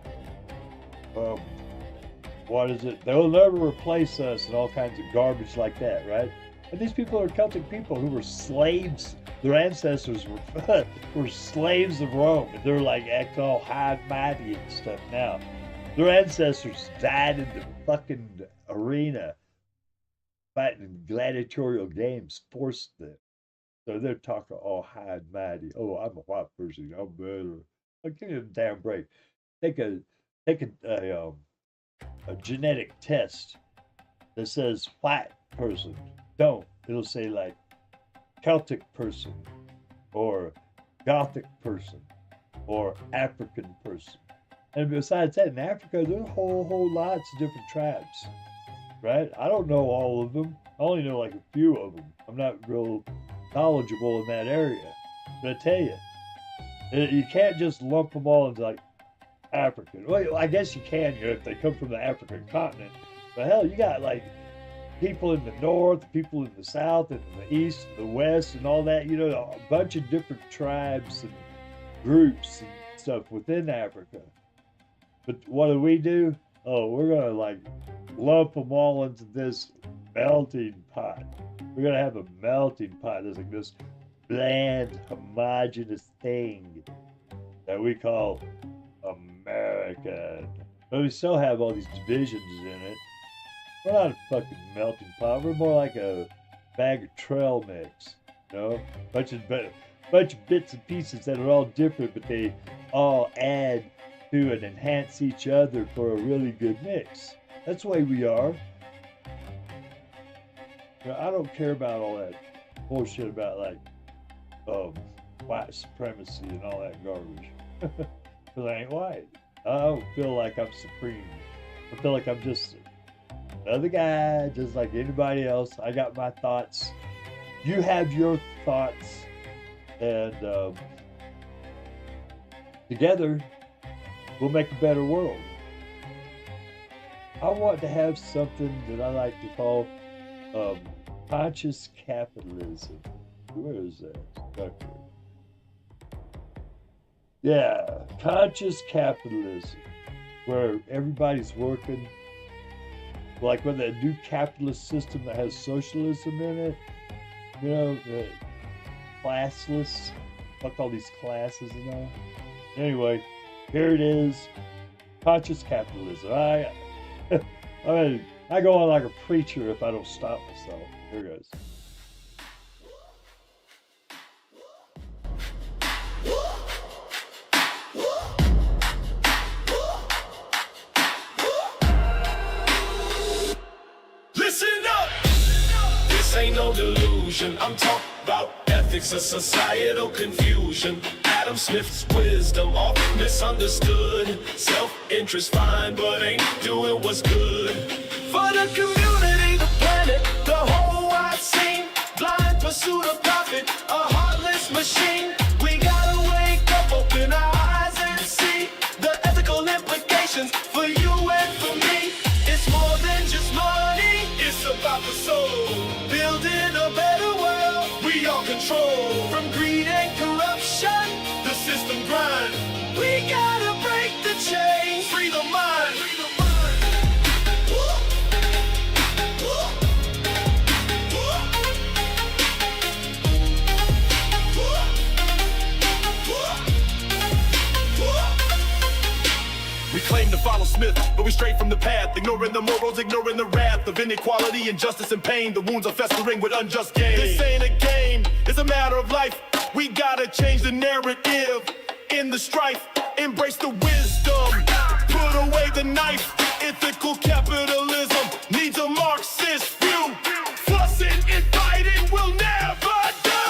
what is it? They'll never replace us and all kinds of garbage like that, right? And these people are Celtic people who were slaves. Their ancestors were slaves of Rome. And they're like acting all high and mighty and stuff now. Their ancestors died in the fucking arena fighting gladiatorial games, forced them. So they're talking all high and mighty. Oh, I'm a white person. I'm better. Like, give me a damn break. Take a genetic test that says white person. Don't. It'll say like Celtic person or Gothic person or African person. And besides that, in Africa, there's whole lots of different tribes, right? I don't know all of them. I only know like a few of them. I'm not real knowledgeable in that area. But I tell you, you can't just lump them all into like African. Well, I guess you can, if they come from the African continent. But hell, you got like people in the north, people in the south, and in the east, and the west, and all that. You know, a bunch of different tribes and groups and stuff within Africa. But what do? Oh, we're gonna like lump them all into this melting pot. We're gonna have a melting pot. There's like this bland, homogenous thing that we call American. But we still have all these divisions in it. We're not a fucking melting pot. We're more like a bag of trail mix. You know? Bunch of bits and pieces that are all different, but they all add to and enhance each other for a really good mix. That's the way we are. You know, I don't care about all that bullshit about like white supremacy and all that garbage. Because I ain't white. I don't feel like I'm supreme. I feel like I'm just another guy, just like anybody else. I got my thoughts. You have your thoughts. And together, we'll make a better world. I want to have something that I like to call conscious capitalism. Where is that? Yeah, conscious capitalism, where everybody's working, like when that new capitalist system that has socialism in it, you know, classless, fuck all these classes and all. Anyway, here it is, conscious capitalism. I go on like a preacher if I don't stop myself. Here goes. Listen up! This ain't no delusion. I'm talking about ethics of societal confusion. Adam Smith's wisdom, often misunderstood. Self-interest fine, but ain't doing what's good. For the community, the planet, the whole wide scene. Blind pursuit of profit, a heartless machine. We gotta wake up, open our eyes and see the ethical implications for you and for me. It's more than just money, it's about the soul. Building a better world, we all control. From greed and corruption, the system grind. We gotta break the chains, free the mind. We claim to follow Smith, but we stray from the path, ignoring the morals, ignoring the wrath of inequality, injustice, and pain. The wounds are festering with unjust gain. This ain't a game, it's a matter of life. We gotta change the narrative in the strife. Embrace the wisdom, put away the knife. Ethical capitalism needs a Marxist view. Fussing and fighting will never do.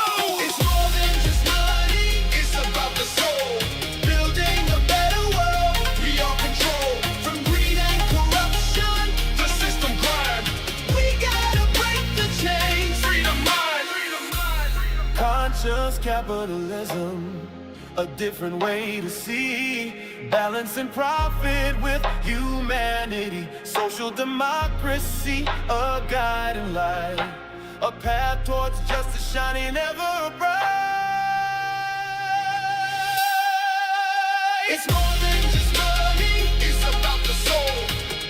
It's more than just money, it's about the soul. Building a better world, we all control. From greed and corruption, the system grind. We gotta break the chains, freedom mind. Conscious capitalism, a different way to see. Balancing profit with humanity. Social democracy, a guiding light. A path towards justice shining ever bright. It's more than just money, it's about the soul.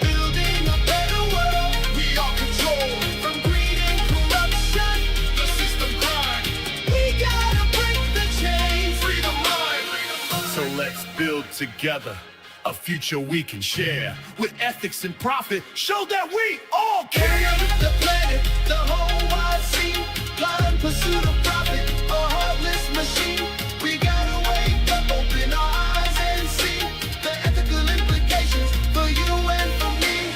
Building a better world, we all control. From greed and corruption, the system grind. We gotta break the chains, free the mind. So let's build together a future we can share. With ethics and profit, show that we all care. The planet, the whole wide scene. Blind pursuit of profit, a heartless machine. We gotta wake up, open our eyes and see the ethical implications for you and for me.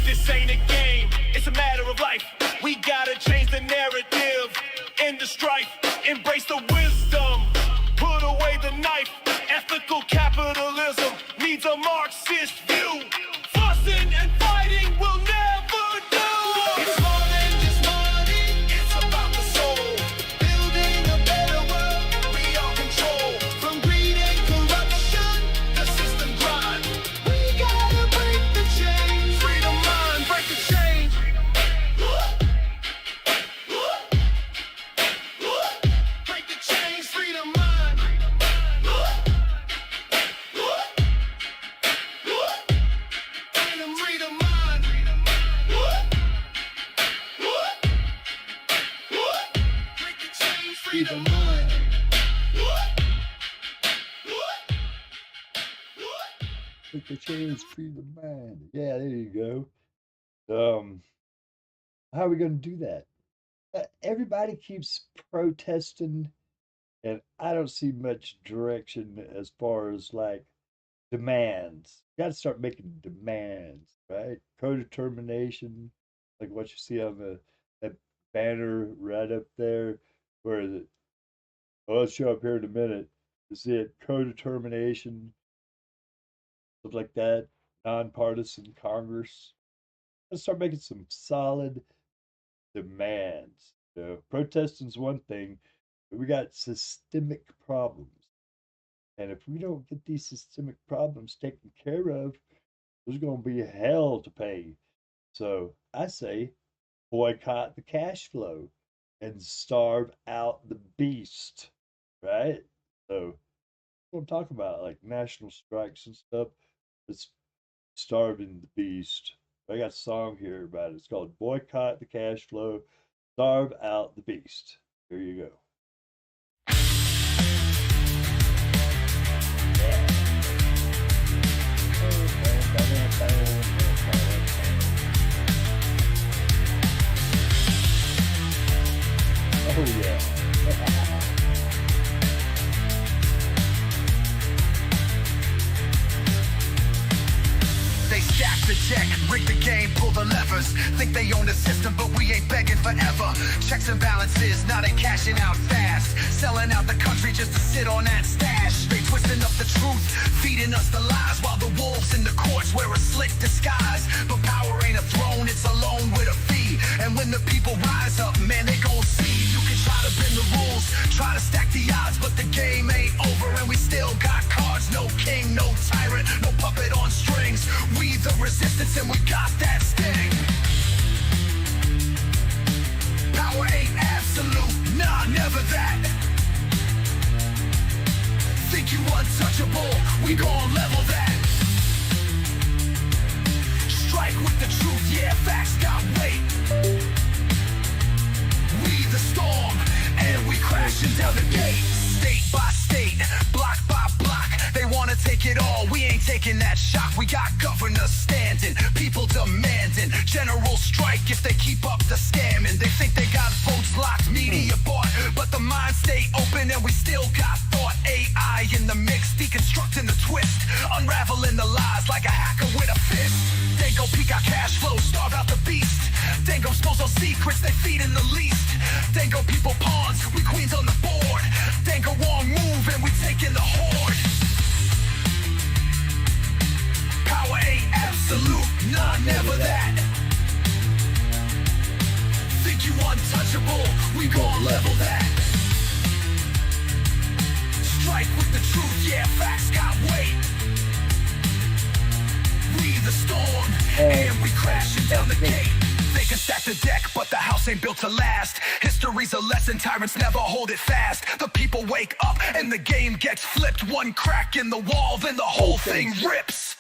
This ain't a game, it's a matter of life. We gotta change the narrative in the strife. Embrace the wisdom, put away the knife. Ethical capitalism needs a Marxist view. Fussing and fighting will never do. It's more than just money, it's about the soul. Building a better world, we all control. From greed and corruption, the system grind. We gotta break the chains, free the mind, break the chains. Take the chance, free the mind. Yeah, there you go. How are we going to do that? Everybody keeps protesting, and I don't see much direction as far as like demands. Got to start making demands, right? Co-determination, like what you see on the that banner right up there, where the well, let's show up here in a minute. Is it co-determination, stuff like that? Nonpartisan Congress. Let's start making some solid demands. Protesting's one thing, but we got systemic problems. And if we don't get these systemic problems taken care of, there's going to be hell to pay. So I say boycott the cash flow and starve out the beast, right? So we'll talk about like national strikes and stuff. It's starving the beast. I got a song here about it. It's called Boycott the Cash Flow, Starve Out the Beast. Here you go. Oh yeah. They stack the deck, rig the game, pull the levers. Think they own the system, but we ain't begging forever. Checks and balances, now they cashing out fast. Selling out the country just to sit on that stash. They twisting up the truth, feeding us the lies, while the wolves in the courts wear a slick disguise. But power ain't a throne, it's a loan with a fee. And when the people rise up, man, they gon' see. You can try to bend the rules, try to stack the odds, but the game ain't over, and we still got cards. No king, no tyrant, no puppet on strings. We the resistance, and we got that sting. Power ain't absolute, nah, never that. Think you untouchable, we gon' level that. Strike with the truth, yeah, facts got weight. We the storm, and we crashing down the gate. State by state, block by block, they wanna take it all, we ain't taking that shock. We got governors standing, people demanding general strike if they keep up the scamming. They think they got votes locked, media bought, but the mind stay open and we still got thought. AI in the mix, deconstructing the twist, unraveling the lies like a hacker with a fist. They go peek our cash flow, starve out the beast. They go expose those secrets, they feed in the least. They go people pawns, we queens on the board. They go wrong move and we taking the horde. Power ain't absolute, nah, never that. Think you untouchable, we gon' level that. Strike with the truth, yeah, facts got weight. We the storm, and we crashing down the gate. They can stack the deck, but the house ain't built to last. History's a lesson, tyrants never hold it fast. The people wake up and the game gets flipped. One crack in the wall, then the whole thing rips.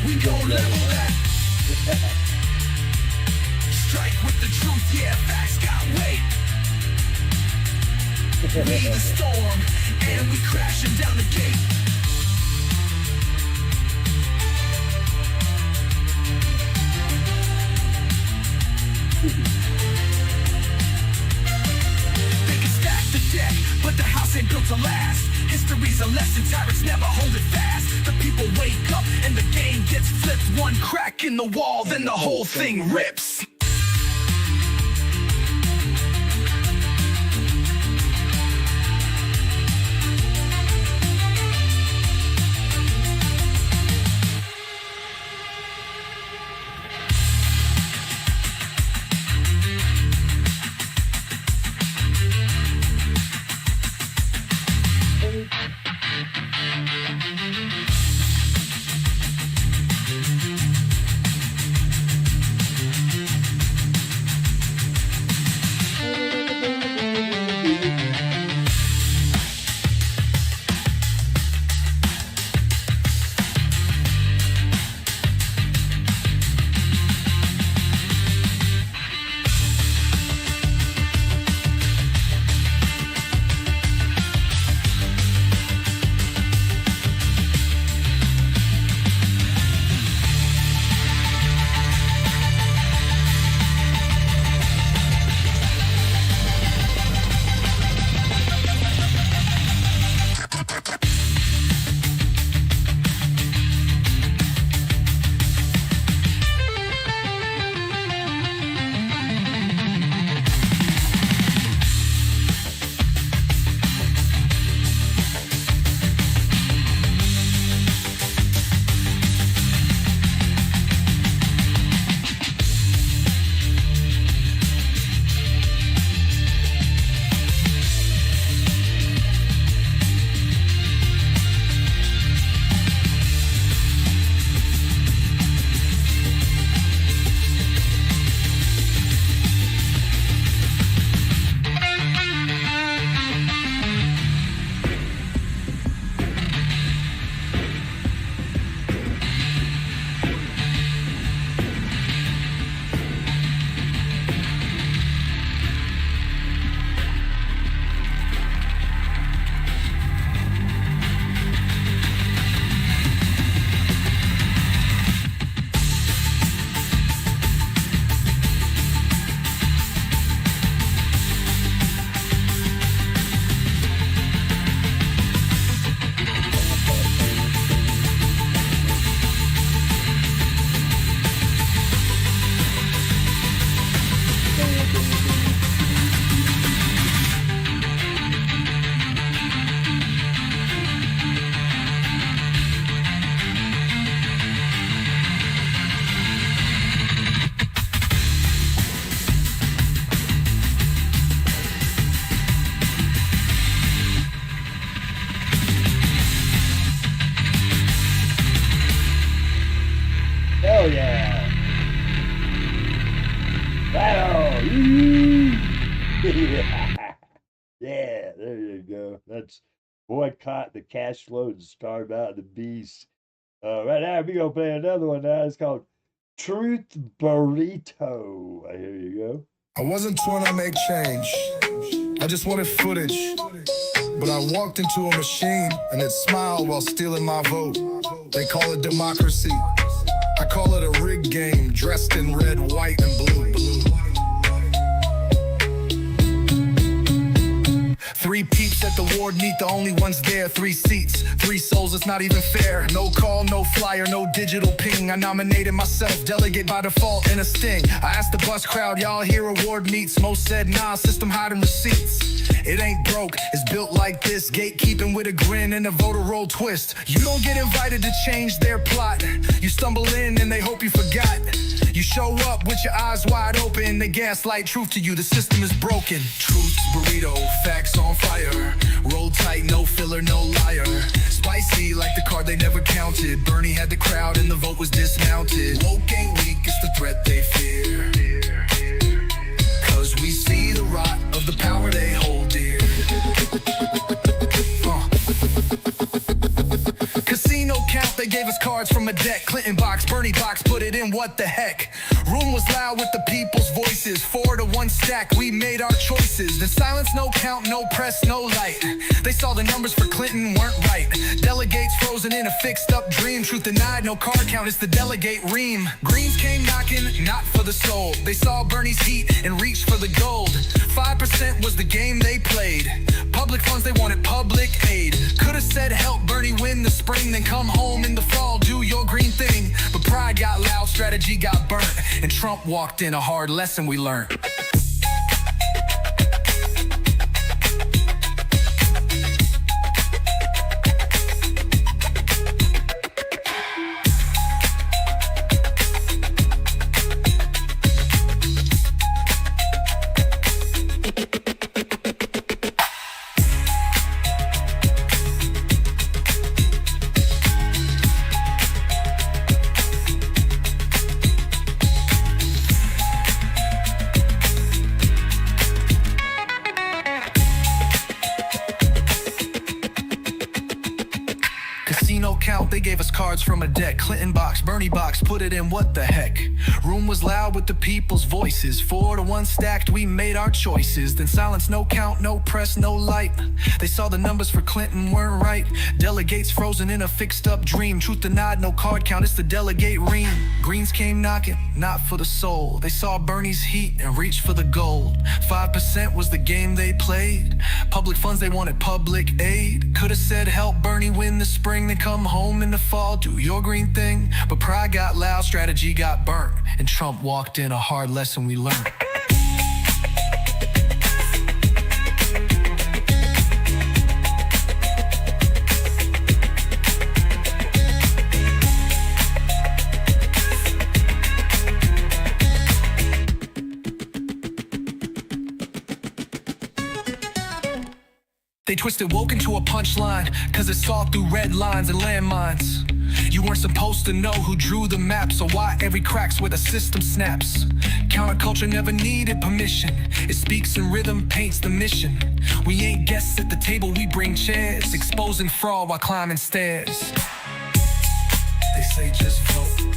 We gon' level that. Strike with the truth, yeah, facts got weight. We the storm, and we crashing down the gate. They can stack the deck, but the house ain't built to last. History's a lesson, tyrants never hold it fast. The people wake up and the game gets flipped. One crack in the wall, then the whole thing rips. Oh yeah. Battle. Yeah. Yeah, there you go. That's boycott the cash flow and starve out the beast. Right now, we're gonna play another one now. It's called Truth Burrito. Here you go. I wasn't trying to make change. I just wanted footage. But I walked into a machine and it smiled while stealing my vote. They call it democracy. I call it a rigged game dressed in red, white, and blue. Three peeps at the ward meet, the only ones there. 3 seats, 3 souls, it's not even fair. No call, no flyer, no digital ping. I nominated myself, delegate by default in a sting. I asked the bus crowd, y'all here award meets? Most said nah, system hiding receipts. It ain't broke, it's built like this. Gatekeeping with a grin and a voter roll twist. You don't get invited to change their plot. You stumble in and they hope you forgot. You show up with your eyes wide open. They gaslight truth to you, the system is broken. Truth burrito, facts on fire. Roll tight, no filler, no liar. Spicy like the card they never counted. Bernie had the crowd and the vote was dismounted. Woke ain't weak, it's the threat they fear. Cause we see the rot of the power they hold dear. Casino count, they gave us cards from a deck. Clinton box, Bernie box, put it in, what the heck. Room was loud with the people's voices. 4 to 1 stack, we made our choices. The silence, no count, no press, no light. They saw the numbers for Clinton weren't right. Delegates frozen in a fixed up dream. Truth denied, no card count, it's the delegate ream. Greens came knocking, not for the soul. They saw Bernie's heat and reached for the gold. 5% was the game they played. Public funds, they wanted public aid. Could've said help Bernie win the spring, then come home in the fall, do your green thing. But pride got loud, strategy got burnt, and Trump walked in, a hard lesson we learned. Casino count, they gave us cards from a deck. Clinton box, Bernie box, put it in, what the heck. Room was loud with the people's voices. 4 to 1 stacked, we made our choices. Then silence, no count, no press, no light. They saw the numbers for Clinton weren't right. Delegates frozen in a fixed up dream. Truth denied, no card count, it's the delegate ream. Greens came knocking, not for the soul. They saw Bernie's heat and reached for the gold. 5% was the game they played. Public funds, they wanted public aid. Could've said help Bernie win the spring, then come home in the fall, do your green thing. But pride got loud, strategy got burnt, and Trump walked in, a hard lesson we learned. They twisted woke into a punchline, cause it saw through red lines and landmines. You weren't supposed to know who drew the map, so why every crack's where the system snaps? Counterculture never needed permission. It speaks in rhythm, paints the mission. We ain't guests at the table, we bring chairs, exposing fraud while climbing stairs. They say just vote,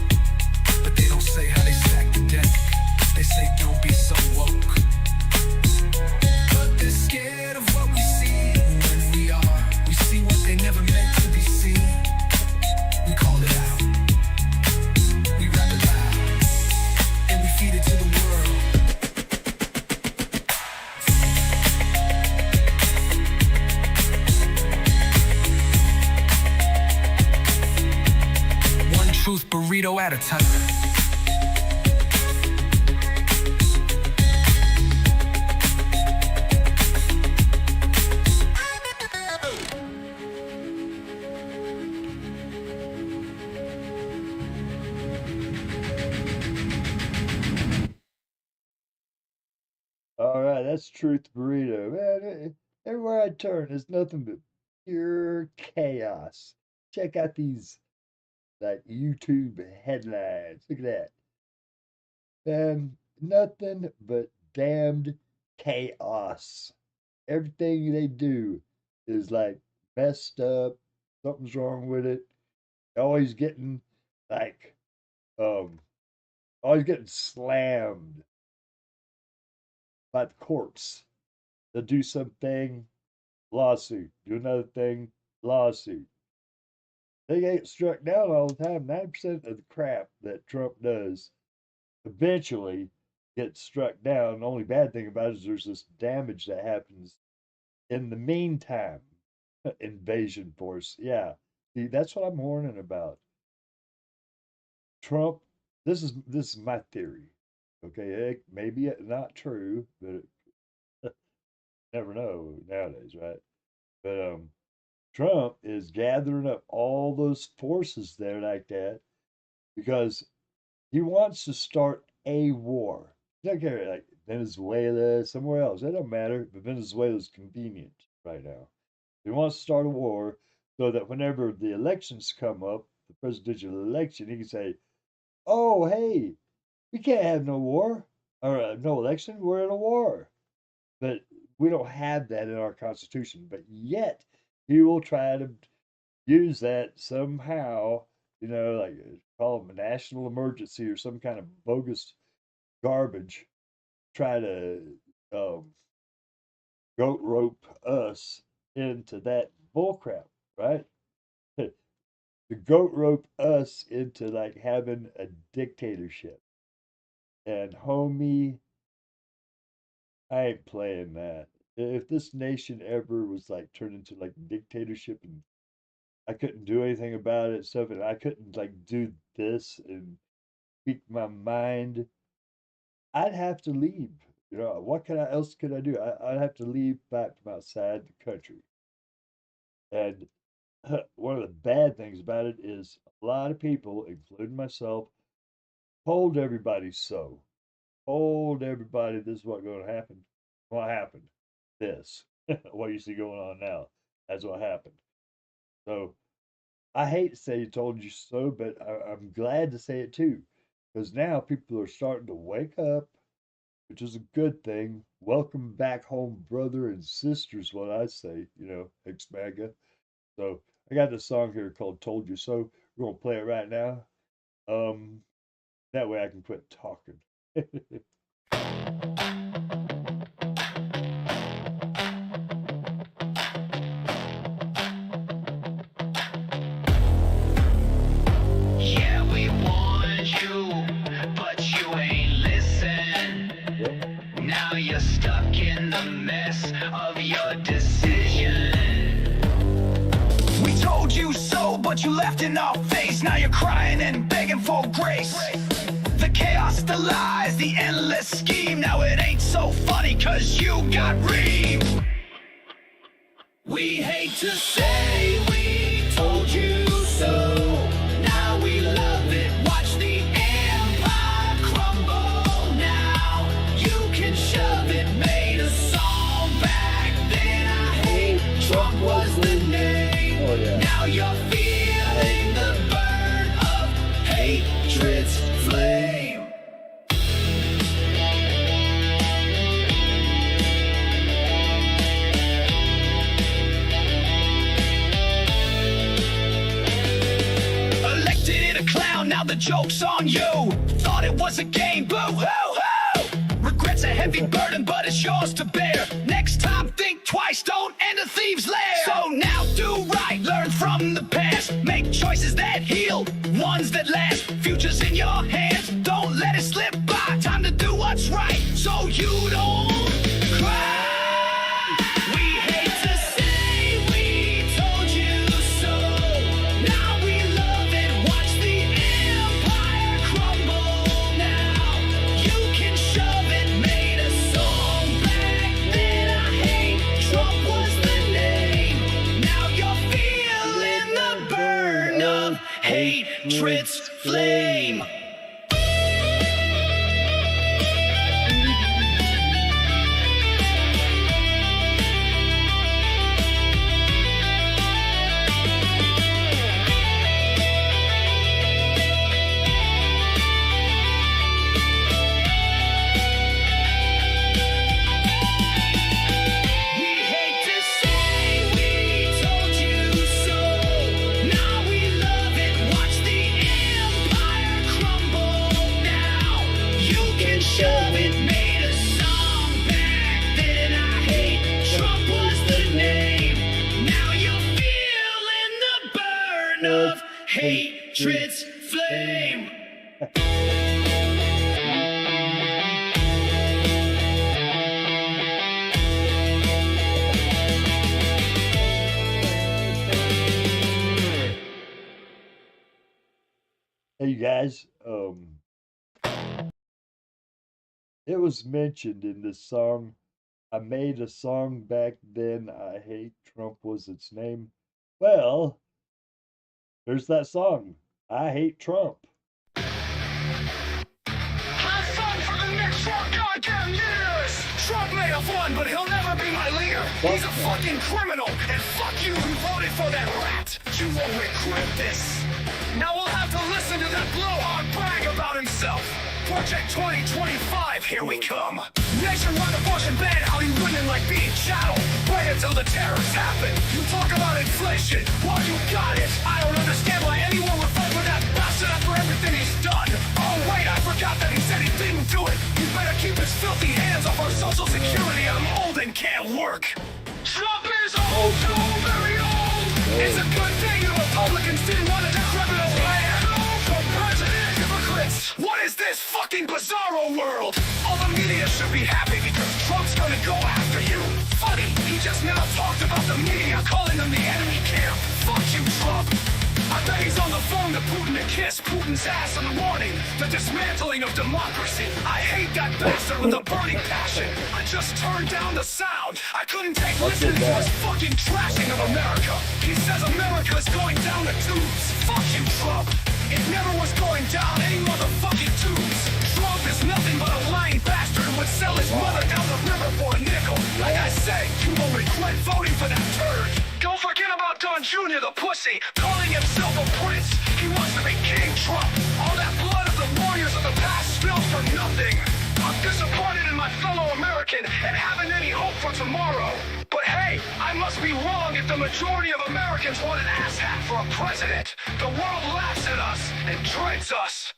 but they don't say how they stack the deck. They say don't be so woke, but they're scared of what we see. When we are, we see what they never meant to be seen. We call it out, we rap it loud, and we feed it to the world. One truth burrito at a time. All right, that's Truth Burrito. Man, everywhere I turn, there's nothing but pure chaos. Check out these like YouTube headlines. Look at that. And nothing but damned chaos. Everything they do is like messed up. Something's wrong with it. Always getting like um always getting slammed by the courts. They'll do something, lawsuit. Do another thing, lawsuit. They get struck down all the time. 90% of the crap that Trump does eventually gets struck down. The only bad thing about it is there's this damage that happens in the meantime. Invasion force. Yeah. See, that's what I'm warning about. Trump, this is my theory. Okay, it may be not true, but never know nowadays, right? But Trump is gathering up all those forces there like that because he wants to start a war. He don't care like Venezuela, somewhere else. It don't matter. But Venezuela's convenient right now. He wants to start a war so that whenever the elections come up, the presidential election, he can say, "Oh, hey, we can't have no war or no election. We're in a war." But we don't have that in our Constitution. But yet, he will try to use that somehow, like call them a national emergency or some kind of bogus garbage, try to goat rope us into that bullcrap, right? To goat rope us into like having a dictatorship. And homie, I ain't playing that. If this nation ever was like turned into like dictatorship and I couldn't do anything about it, stuff, and I couldn't like do this and speak my mind, I'd have to leave. What else could I do? I'd have to leave back from outside the country. And one of the bad things about it is a lot of people, including myself, told everybody so. Told everybody this is what's going to happen. What happened? This. What you see going on now. That's what happened. So I hate to say told you so, but I'm glad to say it too. Because now people are starting to wake up, which is a good thing. Welcome back home, brother and sisters, what I say, ex MAGA. So I got this song here called Told You So. We're gonna play it right now. That way I can quit talking. Yeah, we warned you, but you ain't listen. Now you're stuck in the mess of your decision. We told you so, but you left in our face. Now you're crying and begging for grace. The chaos, the lies, the endless scheme. Now it ain't so funny, cause you got reamed. We hate to say we told you so. Now we love it. Watch the empire crumble now. You can shove it. Made a song back then. I hate Trump was the name. Oh, yeah. Now you're feeling the burn of hatred's flame. Now the joke's on you. Thought it was a game, boo-hoo-hoo. Regrets a heavy burden, but it's yours to bear. Next time, think twice, don't end a thief's lair. So now do right, learn from the past. Make choices that heal, ones that last. Future's in your hands, don't let it slip by. Time to do what's right, so you don't cry. Hatred's flame. Hey, you guys, it was mentioned in this song. I made a song back then. I Hate Trump was its name. Well, there's that song. I Hate Trump. Have fun for the next 4 goddamn years! Trump may have won, but he'll never be my leader. He's a fucking criminal, and fuck you who voted for that rat. You won't regret this. Now we'll have to listen to that blowhard brag about himself. Project 2025, here we come. Nationwide abortion ban, how you winning like being chattel. Wait until the tariffs happen. You talk about inflation, well you got it. I don't understand why anyone would vote for that bastard after everything he's done. Oh wait, I forgot that he said he didn't do it. You better keep his filthy hands off our social security. I'm old and can't work. Trump is old, so very old. It's a good thing the Republicans didn't want a decrepit old man. For president, hypocrites. What is this fucking bizarro world? All the media should be happy because Trump's gonna go after you. Funny, he just now talked about the media calling them the enemy camp. Fuck you, Trump. I bet he's on the phone to Putin to kiss Putin's ass in the morning. The dismantling of democracy. I hate that bastard with a burning passion. I just turned down the sound. I couldn't take listening to his fucking trashing of America. He says America is going down the tubes. Fuck you, Trump. It never was going down any motherfucking tubes. Trump is nothing but a lying bastard who would sell his mother down the river for a nickel. Like I say, you will regret voting for that turd. Don't forget about Don Jr., the pussy, calling himself a prince. He wants to be King Trump. All that blood of the warriors of the past spilled for nothing. I'm disappointed in my fellow American and haven't any hope for tomorrow. But hey, I must be wrong if the majority of Americans want an asshat for a president. The world laughs at us and dreads us.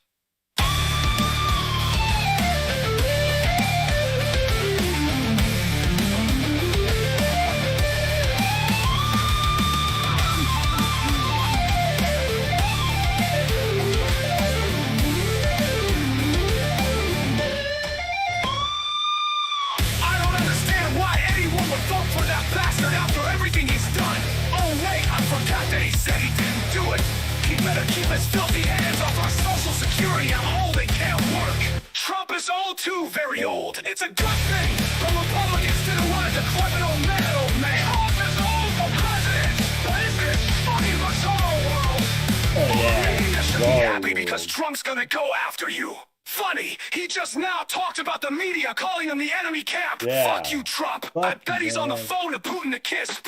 Vote for that bastard after everything he's done. Oh wait, I forgot that he said he didn't do it. He better keep his filthy hands off our social security. I'm old and can't work. Trump is old too, very old. It's a good thing. The Republicans didn't want a decrepit old man, Trump is old for president. What is this fucking bizarro world? Oh, yeah. You should be Bizarro happy because world. Trump's gonna go after you. Funny, he just now talked about the media calling him the enemy camp. Yeah. Fuck you, Trump. I Fuck bet you, he's on the man. phone to Putin to kiss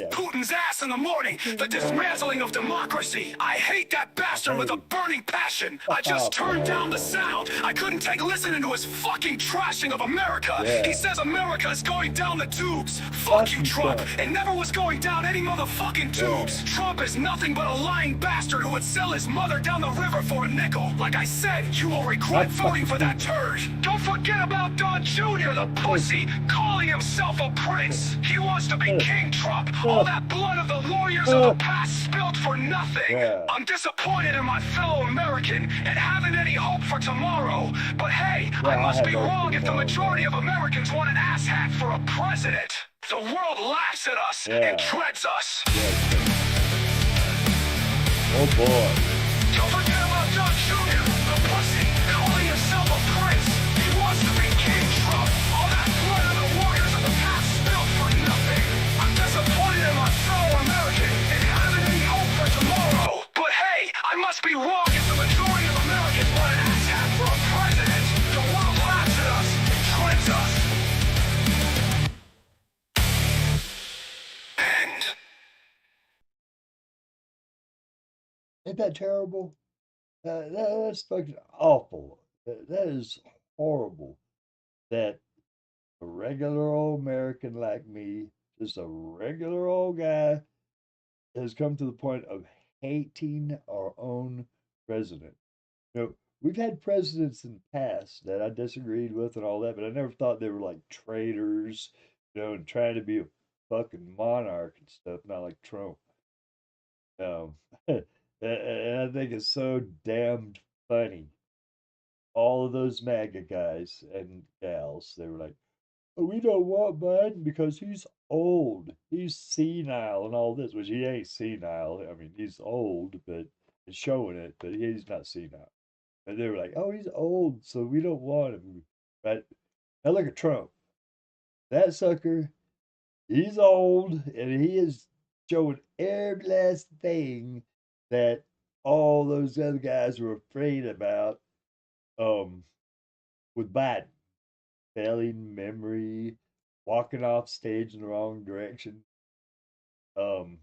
Yeah. Putin's ass in the morning. The dismantling of democracy. I hate that bastard with a burning passion. I just turned down the sound. I couldn't take listening to his fucking trashing of America. Yeah. He says America is going down the tubes. Fuck you, you, Trump. Trump. It never was going down any motherfucking tubes. Trump is nothing but a lying bastard who would sell his mother down the river for a nickel. Like I said, you will regret voting for that turd. Don't forget about Don Jr., the pussy, calling himself a prince. He wants to be King Trump. All that blood of the warriors of the past spilled for nothing. Yeah. I'm disappointed in my fellow American and haven't any hope for tomorrow. But hey, I I must have be hope for wrong if the tomorrow. majority of Americans want an asshat for a president. The world laughs at us Yeah. and treads us. Oh boy. Don't forget about Don Jr., the pussy, calling himself a prince. He wants to be King Trump. All that blood of the warriors of the past spilled for nothing. I'm disappointed in my fellow American and haven't any hope for tomorrow. But hey, I must be wrong if the majority of Americans want an asshat for a president. The world laughs at us and treads us. And Ain't that terrible? That's fucking awful. That is horrible. That a regular old American like me, just a regular old guy, has come to the point of hating our own president. You know, we've had presidents in the past that I disagreed with and all that, but I never thought they were like traitors, and trying to be a fucking monarch and stuff, not like Trump. Um, and I think it's so damned funny. All of those MAGA guys and gals, they were like, "Oh, we don't want Biden because he's old. He's senile and all this," which he ain't senile. I mean, he's old, but it's showing it, but he's not senile. And they were like, "Oh, he's old, so we don't want him." But now look at Trump. That sucker, he's old, and he is showing every last thing that all those other guys were afraid about um, with Biden. Failing memory, walking off stage in the wrong direction, um,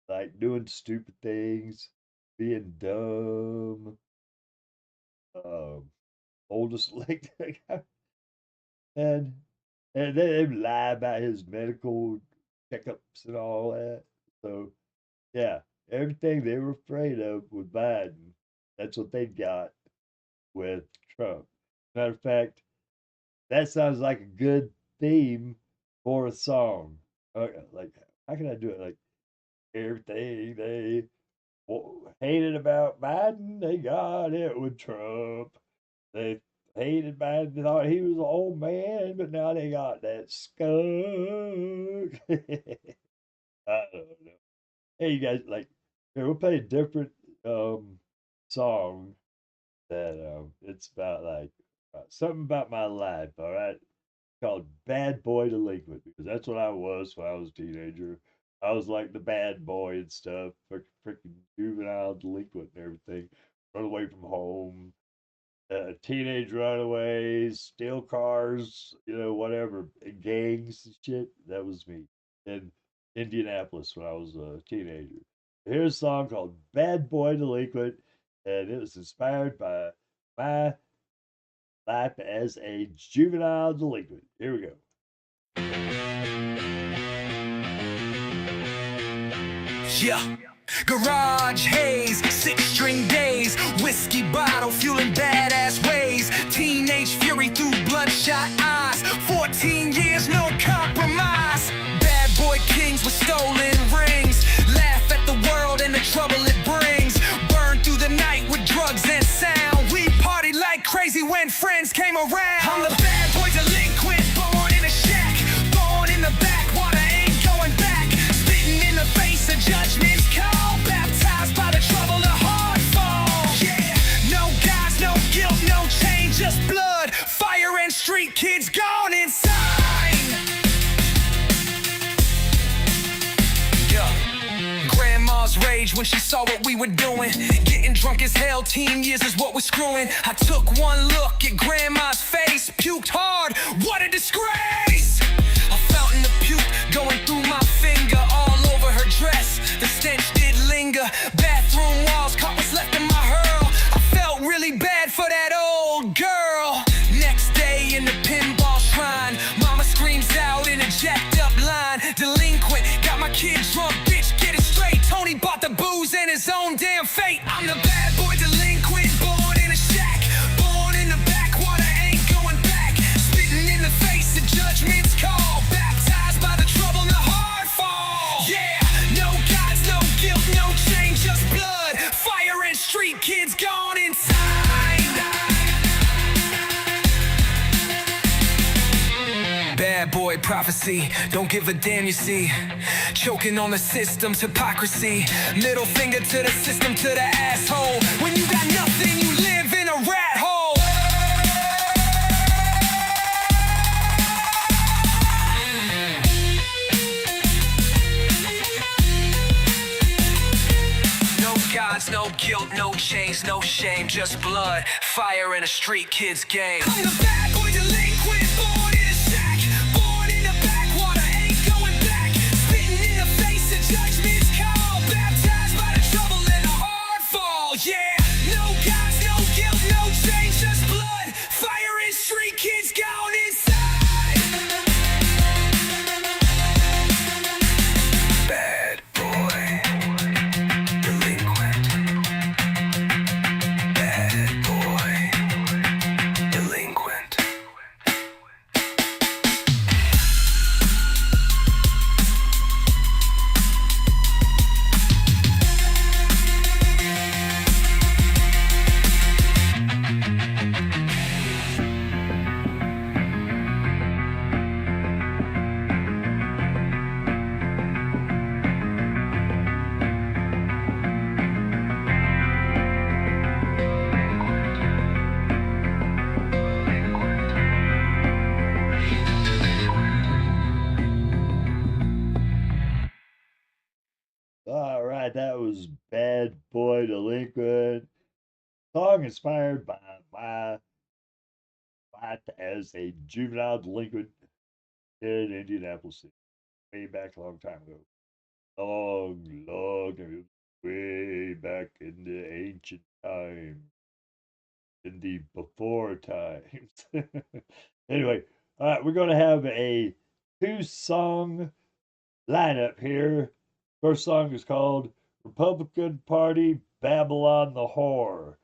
like doing stupid things, being dumb, um, oldest like and and they lie about his medical checkups and all that. So yeah, everything they were afraid of with Biden, that's what they got with Trump. Matter of fact, that sounds like a good theme for a song. Like, how can I do it? Like, everything they hated about Biden, they got it with Trump. They hated Biden, they thought he was an old man, but now they got that skunk. I don't know. Hey, you guys, like, here, we'll play a different song that it's about like something about my life, all right? Called Bad Boy Delinquent because that's what I was when I was a teenager. I was like the bad boy and stuff, freaking juvenile delinquent and everything. Run away from home, teenage runaways, steal cars, whatever, gangs and shit. That was me in Indianapolis when I was a teenager. Here's a song called Bad Boy Delinquent, and it was inspired by my life as a juvenile delinquent. Here we go. Yeah. Garage haze, 6-string days, whiskey bottle fueling badass ways, teenage fury through bloodshot eyes, 14 years, no compromise. Bad boy kings with stolen rings, laugh at the world and the trouble it brings. Burn through the night with drugs and sound. We party like crazy when friends came around. I'm the bad boy delinquent, born in a shack, born in the backwater, ain't going back. Spitting in the face of judgment's call, baptized by the trouble, the hard fall. Yeah, no guys, no guilt, no change, just blood, fire, and street kids gone inside. Grandma's rage when she saw what we were doing. Getting drunk as hell, teen years is what we're screwing. I took one look at grandma's face, puked hard, what a disgrace. A fountain of puke going through my finger, all over her dress. The stench did linger, bathroom walls caught what's left of my hurl. I felt really bad for that old girl. Next day in the pinball shrine, mama screams out in a jacked up line. Delinquent, got my kid drunk, bitch, get it straight. Tony bought the booze and his own damn fate. I'm the bad boy delinquent, born in a shack, born in the backwater, ain't going back. Spitting in the face of judgment's call, baptized by the trouble and the hard fall. Yeah, no gods, no guilt, no change, just blood, fire, and street kids gone inside. Bad boy prophecy, don't give a damn, you see. Choking on the system's hypocrisy. Middle finger to the system, to the asshole. When you got nothing, you live in a rat hole. No gods, no guilt, no chains, no shame, just blood, fire, and a street kid's game. I'm the bad boy delinquent, born in a shack, born in the backwater, ain't going back. Spitting in the face of judgment's call, baptized by the trouble and the hard fall. Yeah, no gods, no guilt, no change, just blood, fire, and street kids gone inside. Bad boy delinquent. Bad boy delinquent. was Bad Boy Delinquent. Song inspired by my life as a juvenile delinquent in Indianapolis City, way back a long time ago. Long, way back in the ancient times, in the before times. Anyway, all right, we're going to have a 2-song lineup here. First song is called Republican Party Babylon the Whore.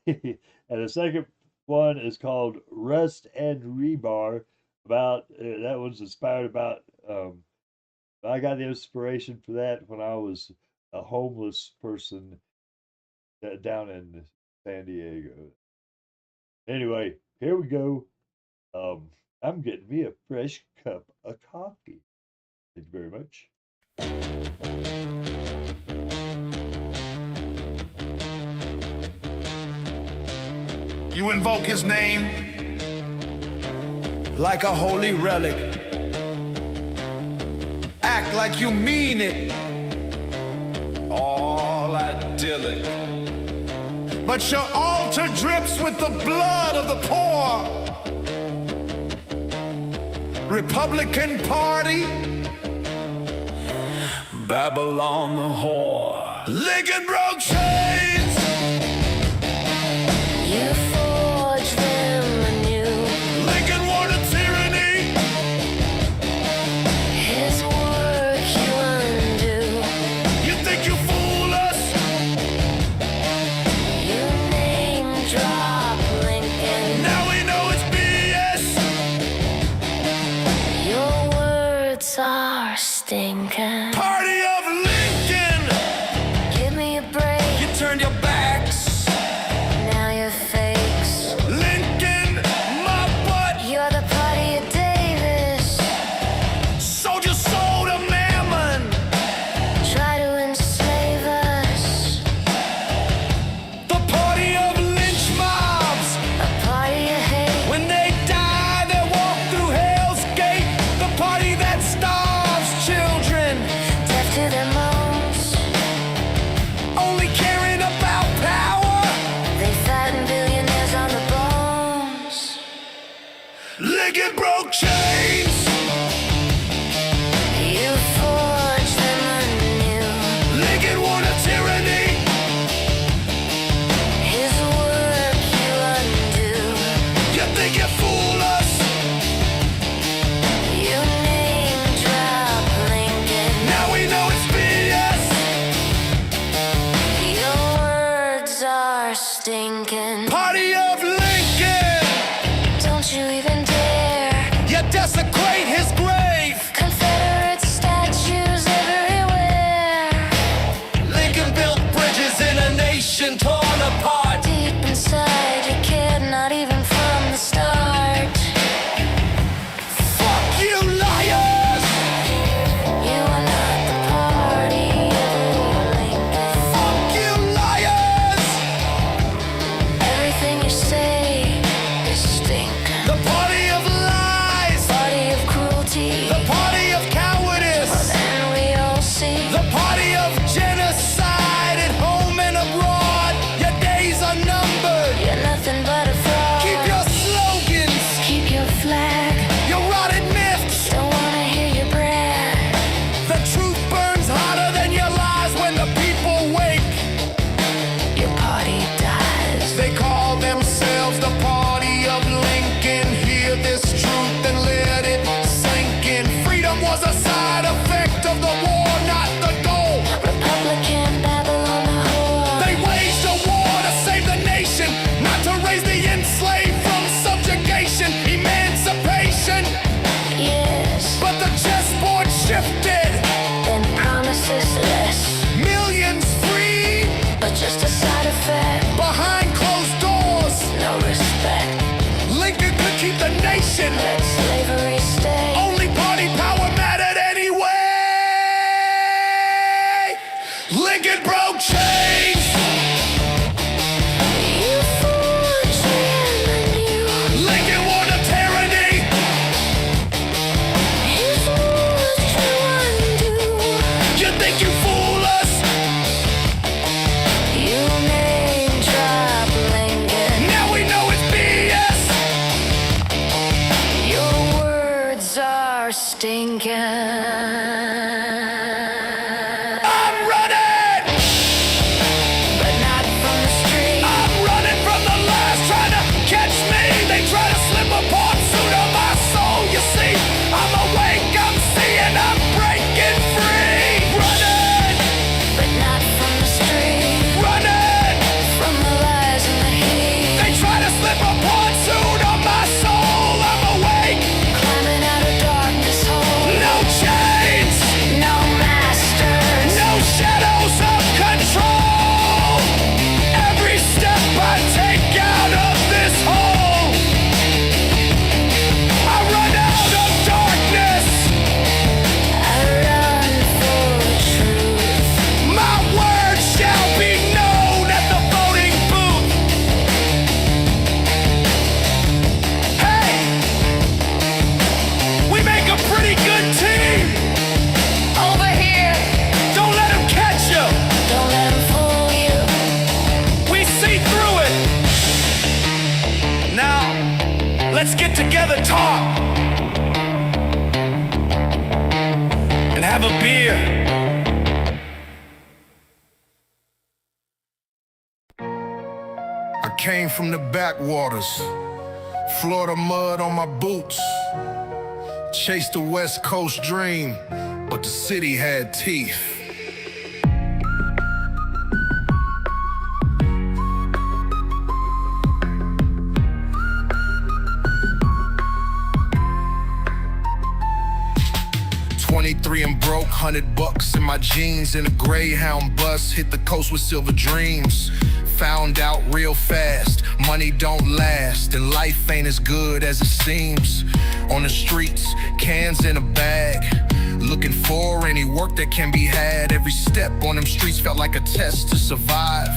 And the second one is called Rust and Rebar. About that one's inspired about I got the inspiration for that when I was a homeless person down in San Diego. Anyway, here we go. I'm getting me a fresh cup of coffee. Thank you very much. You invoke his name like a holy relic. Act like you mean it. All idyllic. But your altar drips with the blood of the poor. Republican Party, Babylon the whore. Lincoln broke chains. You forge them anew. Lincoln wore the tyranny. His work you undo. You think you fool us? You name drop Lincoln. Now we know it's BS. Your words are stinking. Party of Lincoln. Give me a break. You turned your backs. Now you're fakes. Lincoln, my butt. You're the party of Davis. Sold your soul to Mammon. Try to enslave us. The party of lynch mobs. A party of hate. When they die, they walk through Hell's Gate. The party that starves children. Deaf to their moans. Only caring about power. They fatten billionaires on the bones. Lincoln broke chains. You forge them anew. Lincoln won a tyranny. His work you undo. You think you fool us? You name drop Lincoln. Now we know it's BS. Your words are stinking. Party of Lincoln. Don't you even dare. You desecrate his grave. Confederate statues everywhere. Lincoln built bridges in a nation torn apart. Deep inside you cared not even from the start. Fuck you, liars! You are not the party of Lincoln. Fuck you, liars! Everything you say is stinking. The party of lies. Party of cruelty. The party of cowardice. And we all see. The party of genocide at home and abroad. Your days are numbered. You're nothing but a fraud. Keep your slogans. Keep your flag. Your rotted myths. Don't wanna hear you brag. The truth burns hotter than your lies when the people wake. Your party dies. They call themselves the party of Lincoln. Hear this truth and let it sink in. Freedom was a side effect of the war, not the goal. Republican Babylon the whore. They waged a war to save the nation, not to raise the enslaved from subjugation, emancipation. Yes. But the chessboard shifted. Then promises less. Millions free But just a side effect. behind closed doors. No respect. Lincoln could keep the nation. Let slavery stay. Only party power mattered anyway. Lincoln broke chains. You forge them anew. Lincoln won a tyranny. His words you undo. You think you fool us? Let's get together, talk, and have a beer. I came from the backwaters, Florida mud on my boots. Chased the West Coast dream, but the city had teeth. $23 and broke, $100 in my jeans, in a Greyhound bus, hit the coast with silver dreams. Found out real fast, money don't last, and life ain't as good as it seems. On the streets, cans in a bag, looking for any work that can be had. Every step on them streets felt like a test to survive.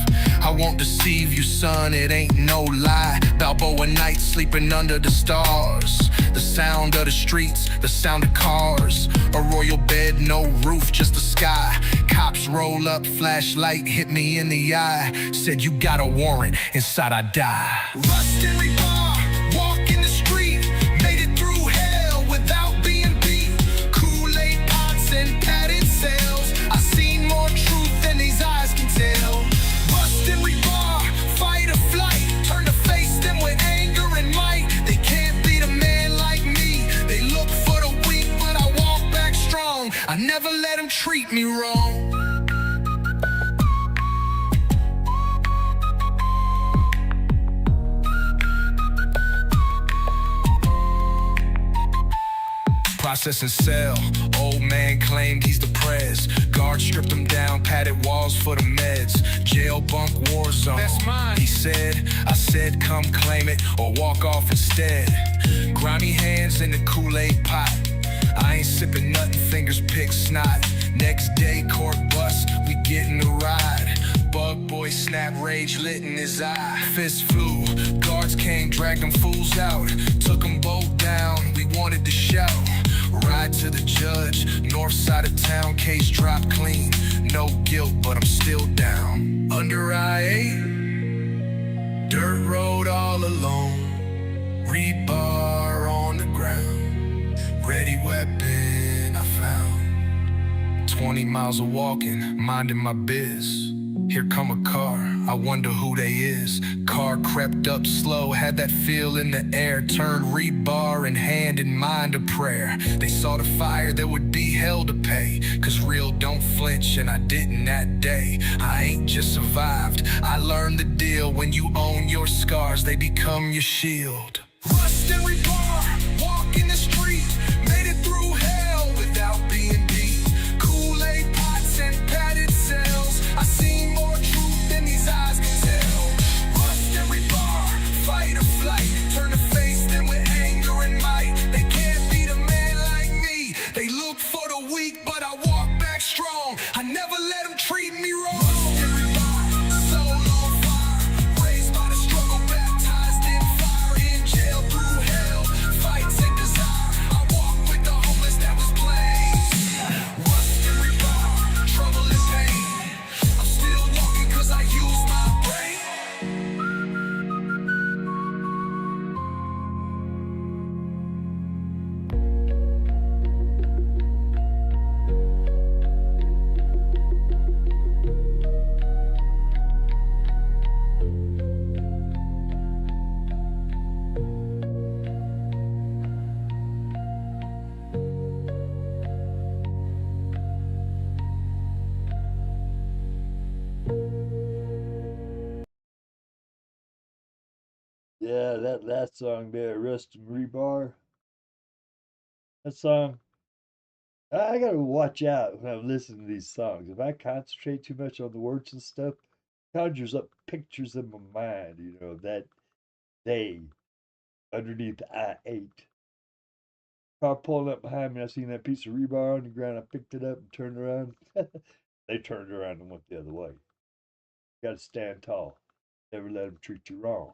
I won't deceive you, son, it ain't no lie. Balboa nights sleeping under the stars. The sound of the streets, the sound of cars. A royal bed, no roof, just the sky. Cops roll up, flashlight hit me in the eye. Said you got a warrant, inside I die. Rust and rebar, walk in the street. Made it through hell without being beat. Kool-Aid pots and padded cells. I seen more truth than these eyes can tell. Rust and rebar, fight or flight. Turn to face them with anger and might. They can't beat a man like me. They look for the weak, but I walk back strong. I never let them treat me wrong. Processing cell, old man claimed he's the prez. Guards stripped him down, padded walls for the meds. Jail bunk war zone, that's mine, he said. I said come claim it or walk off instead. Grimy hands in the Kool-Aid pot. I ain't sipping nothing, fingers pick snot. Next day court bus, we getting the ride. Bug boy snap, rage lit in his eye. Fist flew, guards came, dragged them fools out. Took them both down, we wanted to shout. Ride to the judge, north side of town, case dropped clean. No guilt, but I'm still down. Under I-8, dirt road all alone. Rebar on the ground, ready weapon I found. 20 miles of walking, minding my biz. Here come a car, I wonder who they is. Car crept up slow, had that feel in the air. Turned rebar in hand and mind a prayer. They saw the fire, there would be hell to pay. Cause real don't flinch, and I didn't that day. I ain't just survived, I learned the deal. When you own your scars, they become your shield. Rust and rebar, walk in the street. Made it through hell without being beat. Kool-Aid pots and padded cells. I seen more truth than these eyes can tell. Rust and rebar, fight or flight. Turn to face them with anger and might. They can't beat a man like me. They look for the weak, but I walk back strong. I never let them treat me wrong. Rust and rebar, soul on fire. Raised by the struggle, baptized in fire. In jail through hell, fights and desire. I walk with the homeless, that was plain. Rust and rebar, trouble and pain. I'm still walking cause I use my brain. Yeah, that last song there, Rust and Rebar. That song, I gotta watch out when I'm listening to these songs. If I concentrate too much on the words and stuff, conjures up pictures in my mind, that day underneath I-8. Car pulling up behind me, I seen that piece of rebar on the ground, I picked it up and turned around. They turned around and went the other way. Gotta stand tall. Never let them treat you wrong.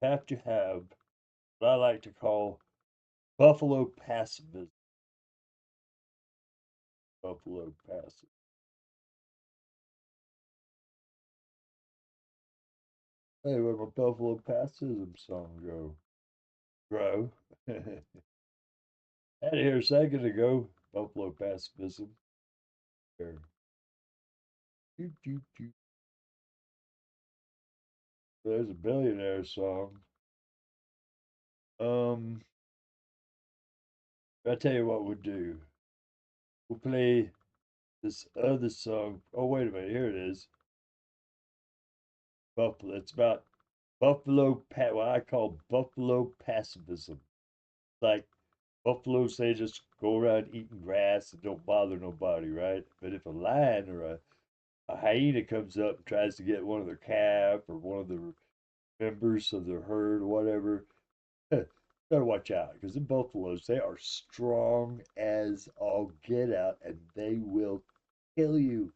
Have to have what I like to call Buffalo pacifism. Buffalo pacifism. Hey, where my Buffalo pacifism song go? grow. Had it here a second ago. Buffalo pacifism. There. Doot, doot, doot. There's a billionaire song. I tell you what we'll do. We'll play this other song. Oh, wait a minute. Here it is. Buffalo. It's about what I call buffalo pacifism. Like buffaloes, they just go around eating grass and don't bother nobody, right? But if a lion or a hyena comes up and tries to get one of their calf or one of the members of their herd or whatever, better watch out because the buffaloes, they are strong as all get out and they will kill you.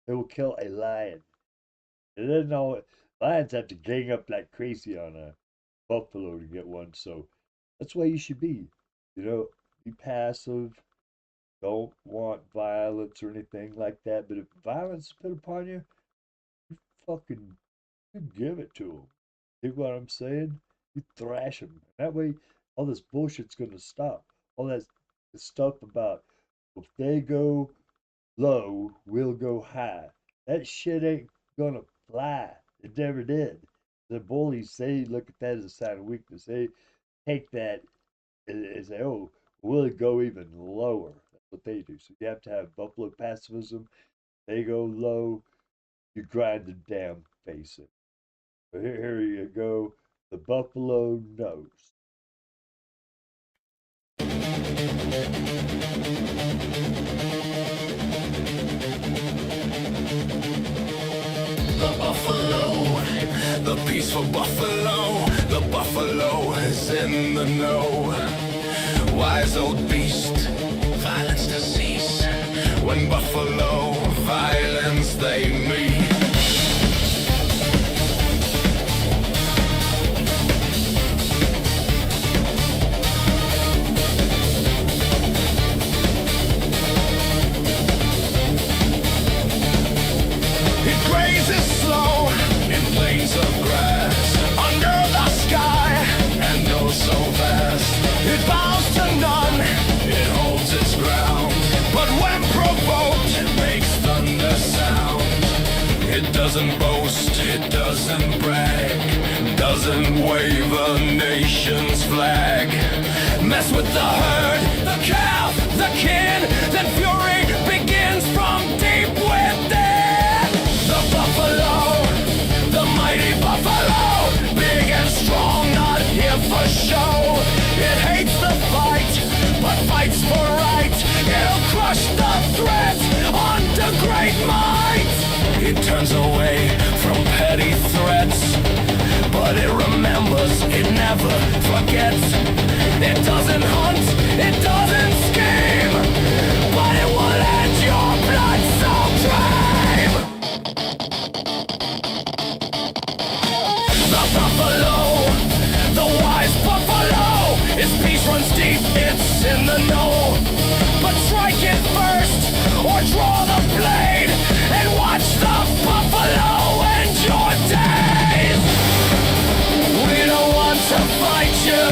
They will kill a lion. And then all lions have to gang up like crazy on a buffalo to get one. So that's why you should be. Be passive. Don't want violence or anything like that. But if violence is put upon you, you give it to them. You know what I'm saying? You thrash them. That way, all this bullshit's going to stop. All that stuff about if they go low, we'll go high. That shit ain't going to fly. It never did. The bullies, they look at that as a sign of weakness. They take that and say, oh, we'll go even lower. That's what they do. So you have to have buffalo pacifism. They go low, you grind the damn face in. But here you go. The buffalo knows. The buffalo, the peaceful buffalo, the buffalo is in the know. Wise old beast, violence to cease. When buffalo, violence they meet. Of grass under the sky and oh so vast, it bows to none, it holds its ground, but when provoked it makes thunder sound. It doesn't boast, it doesn't brag, doesn't wave a nation's flag. Mess with the herd, the calf, the kin, then fury begins from deep within. The buffalo, the mighty buffalo, big and strong, not here for show. It hates the fight, but fights for right. It'll crush the threat under great might. It turns away from petty threats, but it remembers, it never forgets. It doesn't hunt, it doesn't scheme, but it will end your blood-soaked dream. The buffalo, the wise buffalo, its peace runs deep, it's in the know. But strike it first, or draw the blade, and watch the buffalo end your days. We don't want to fight you,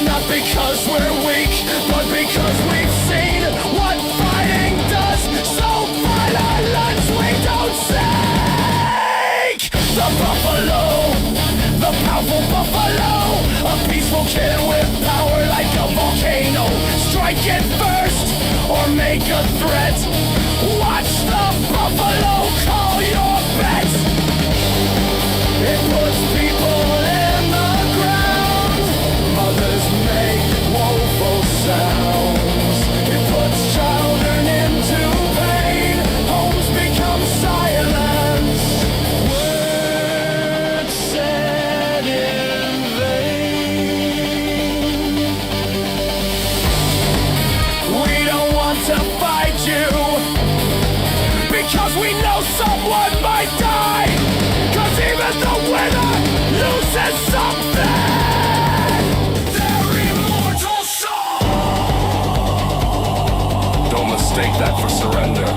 not because we're weak, but because we've seen what fighting does. So violence we don't seek. The buffalo, the powerful buffalo, a peaceful kid with power like a volcano. Strike it first, or make a threat. Watch the buffalo call your bet. It puts people in the ground. Mothers make woeful sounds. It puts children into pain. Homes become silence. Words said in vain. We don't want to fight you, because we know someone might die. 'Cause even the winner loses something. Their immortal soul. Don't mistake that for surrender.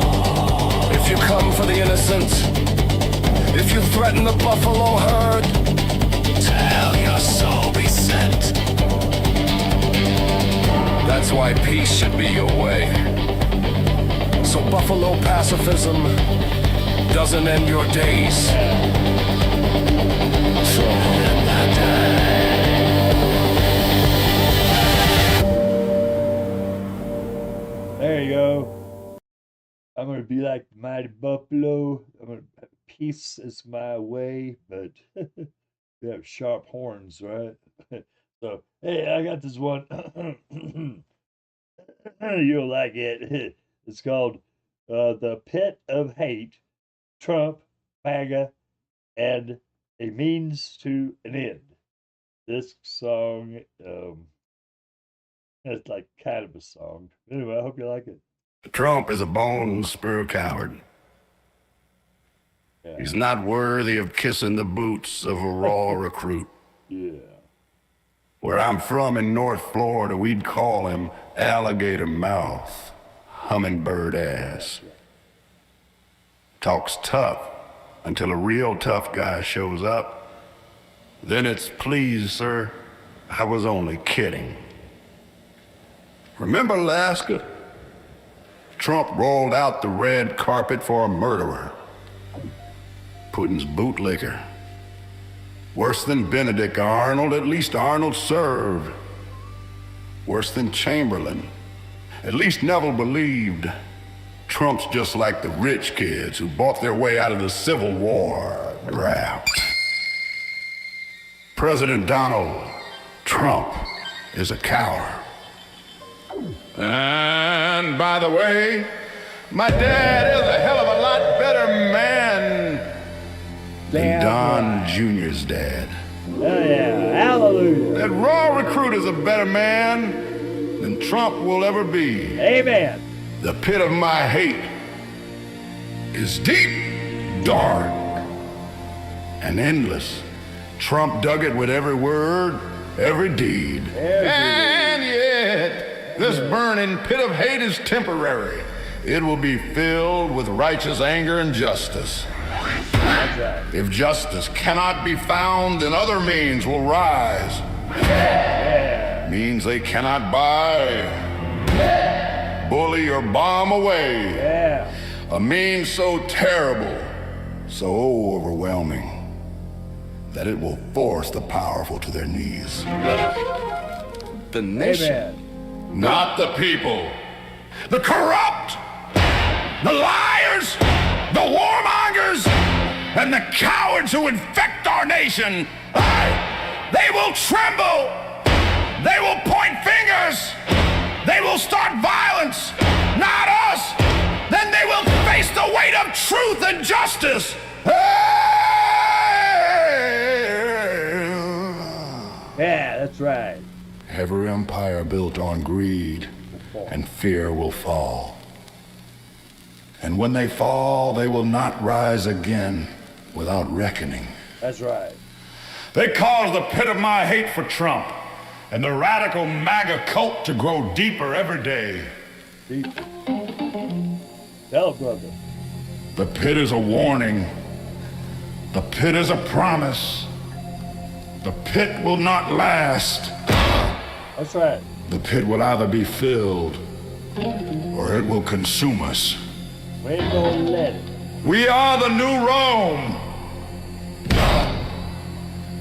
If you come for the innocent, if you threaten the buffalo herd, tell your soul be set That's why peace should be your way. So Buffalo pacifism doesn't end your days. So There you go. I'm gonna be like the mighty buffalo. Peace is my way, but we have sharp horns, right? So hey, I got this one. You'll like it. It's called "The Pit of Hate," Trump, MAGA, and a means to an end. This song, it's like kind of a song. Anyway, I hope you like it. Trump is a bone-spur coward. Yeah. He's not worthy of kissing the boots of a raw recruit. Yeah. Where I'm from in North Florida, we'd call him alligator mouth, hummingbird ass. Talks tough until a real tough guy shows up. Then it's, please, sir, I was only kidding. Remember Alaska? Trump rolled out the red carpet for a murderer. Putin's bootlicker. Worse than Benedict Arnold, at least Arnold served. Worse than Chamberlain. At least Neville believed. Trump's just like the rich kids who bought their way out of the Civil War draft. President Donald Trump is a coward. And by the way, my dad is a hell of a lot better man than Don Jr.'s dad. Oh yeah, hallelujah. That raw recruit is a better man than Trump will ever be. Amen. The pit of my hate is deep, dark, and endless. Trump dug it with every word, every deed. And yet, this burning pit of hate is temporary. It will be filled with righteous anger and justice. That's right. If justice cannot be found, then other means will rise. Yeah. Means they cannot buy, bully, or bomb away. Yeah. A means so terrible, so overwhelming, that it will force the powerful to their knees. The nation, Amen. not the people. The corrupt, the liars, the warmongers, and the cowards who infect our nation. They will tremble. They will point fingers. They will start violence, not us. Then they will face the weight of truth and justice. Yeah, that's right. Every empire built on greed and fear will fall. And when they fall, they will not rise again without reckoning. That's right. They caused the pit of my hate for Trump and the radical MAGA cult to grow deeper every day. Deep. Tell brother. The pit is a warning. The pit is a promise. The pit will not last. That's right. The pit will either be filled or it will consume us. We ain't gonna let it. We are the new Rome.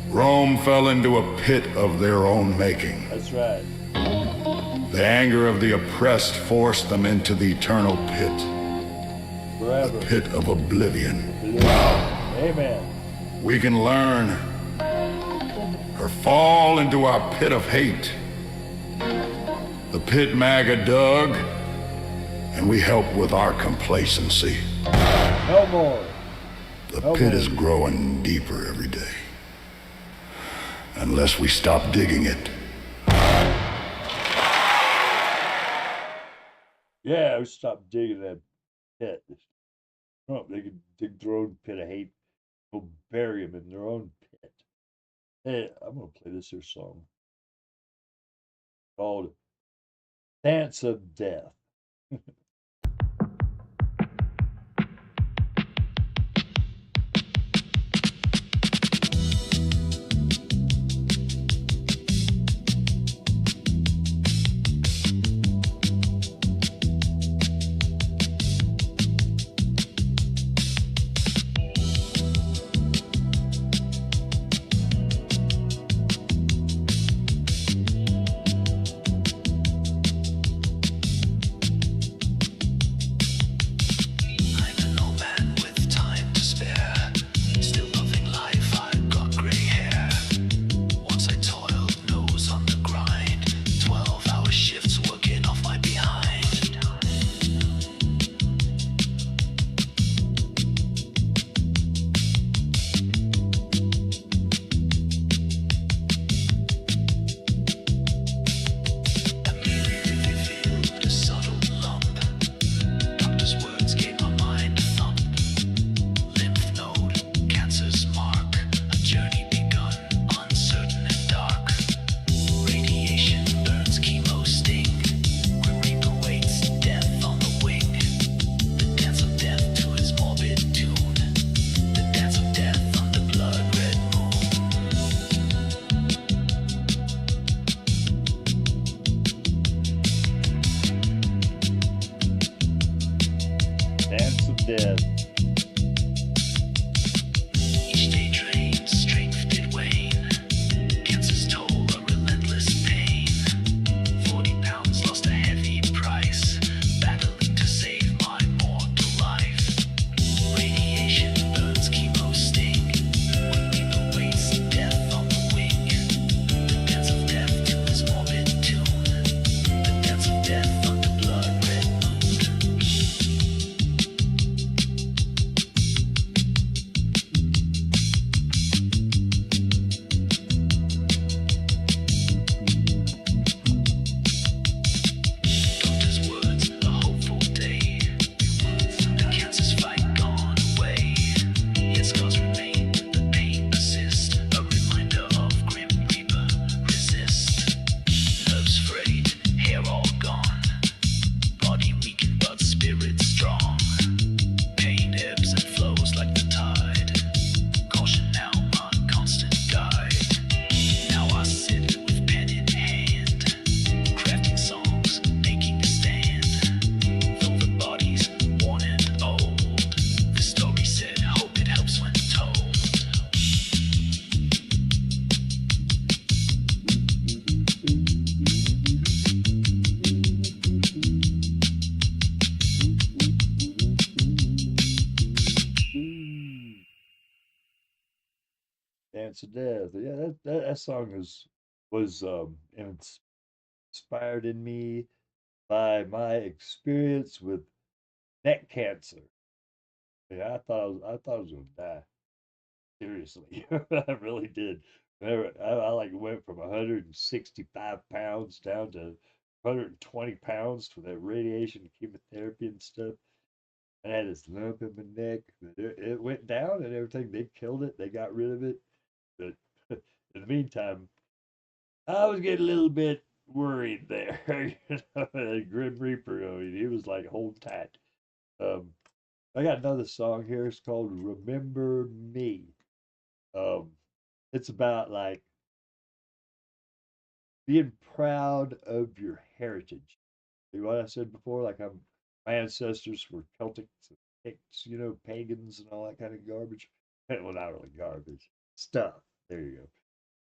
Rome fell into a pit of their own making. That's right. The anger of the oppressed forced them into the eternal pit. Forever. The pit of oblivion. Amen. We can learn or fall into our pit of hate. The pit MAGA dug, and we help with our complacency. No more. The No pit more. is growing deeper every day. Unless we stop digging it. Yeah, we stop digging that pit. Trump, they could dig their own pit of hate. Go bury them in their own pit. Hey, I'm gonna play this here song called Dance of Death. Dance of Death. Yeah, that song was inspired in me by my experience with neck cancer. Yeah, I thought I was gonna die. Seriously, I really did. Remember, I like went from 165 pounds down to 120 pounds for that radiation chemotherapy and stuff. I had this lump in my neck, but it went down and everything. They killed it. They got rid of it. But in the meantime, I was getting a little bit worried there. The Grim Reaper, I mean, he was like, hold tight. Um, I got another song here. It's called Remember Me. Um, it's about like being proud of your heritage. See what I said before? Like my ancestors were Celtics and Picts, pagans and all that kind of garbage. Well, not really garbage stuff. There you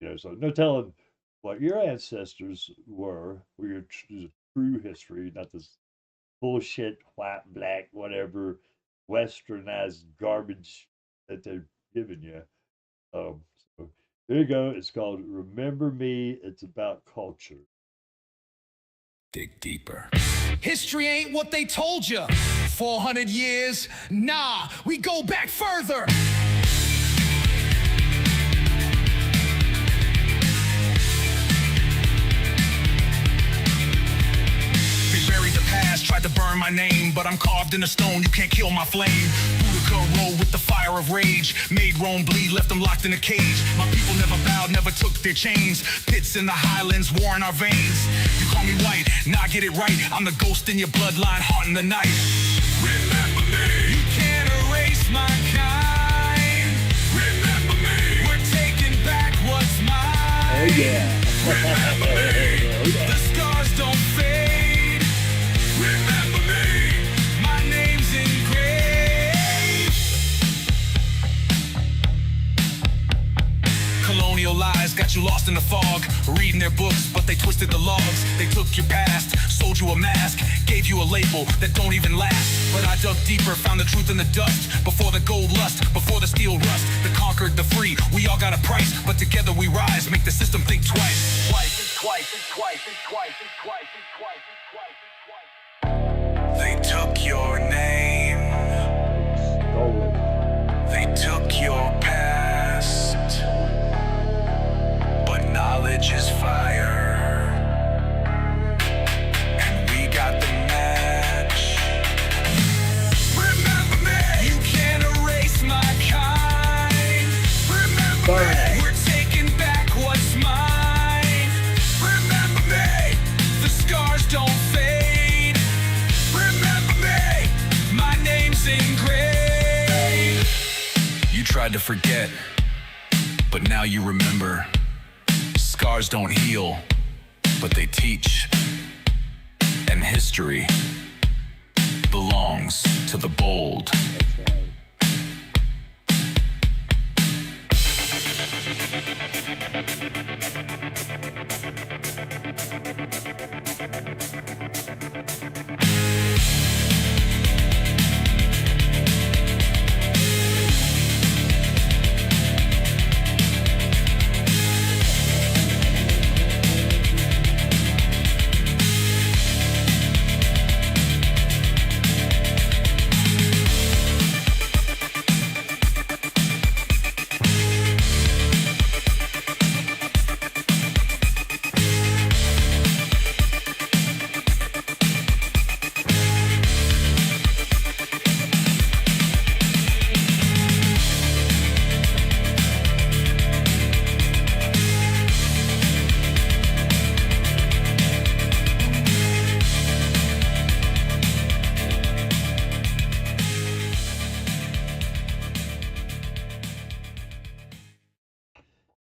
go. So no telling what your ancestors were your true history, not this bullshit white, black, whatever, westernized garbage that they're giving you. So there you go. It's called Remember Me. It's about culture. Dig deeper. History ain't what they told you. 400 years? Nah, we go back further. They buried the past, tried to burn my name, but I'm carved in a stone, you can't kill my flame. Boudica rolled with the fire of rage, made Rome bleed, left them locked in a cage. My people never bowed, never took their chains. Pits in the highlands, war in our veins. You call me white, nah, get it right. I'm the ghost in your bloodline, haunting the night. Remember me. You can't erase my kind. Remember me. We're taking back what's mine. Oh yeah. Remember me. The scars don't fade. Remember me. My name's engraved. Colonial lies got you lost in the fog. Reading their books, but they twisted the logs. They took your past, sold you a mask, gave you a label that don't even last. But I dug deeper, found the truth in the dust. Before the gold lust, before the steel rust. The conquered, the free, we all got a price. But together we rise, make the system think twice. They took your name. They took your past. But knowledge is fire. And we got the match. Remember me. You can't erase my kind. Remember me. We're taking back what's mine. Remember me. The scars don't fade. Remember me. My name's engraved. You tried to forget, but now you remember. Scars don't heal, but they teach. And history belongs to the bold.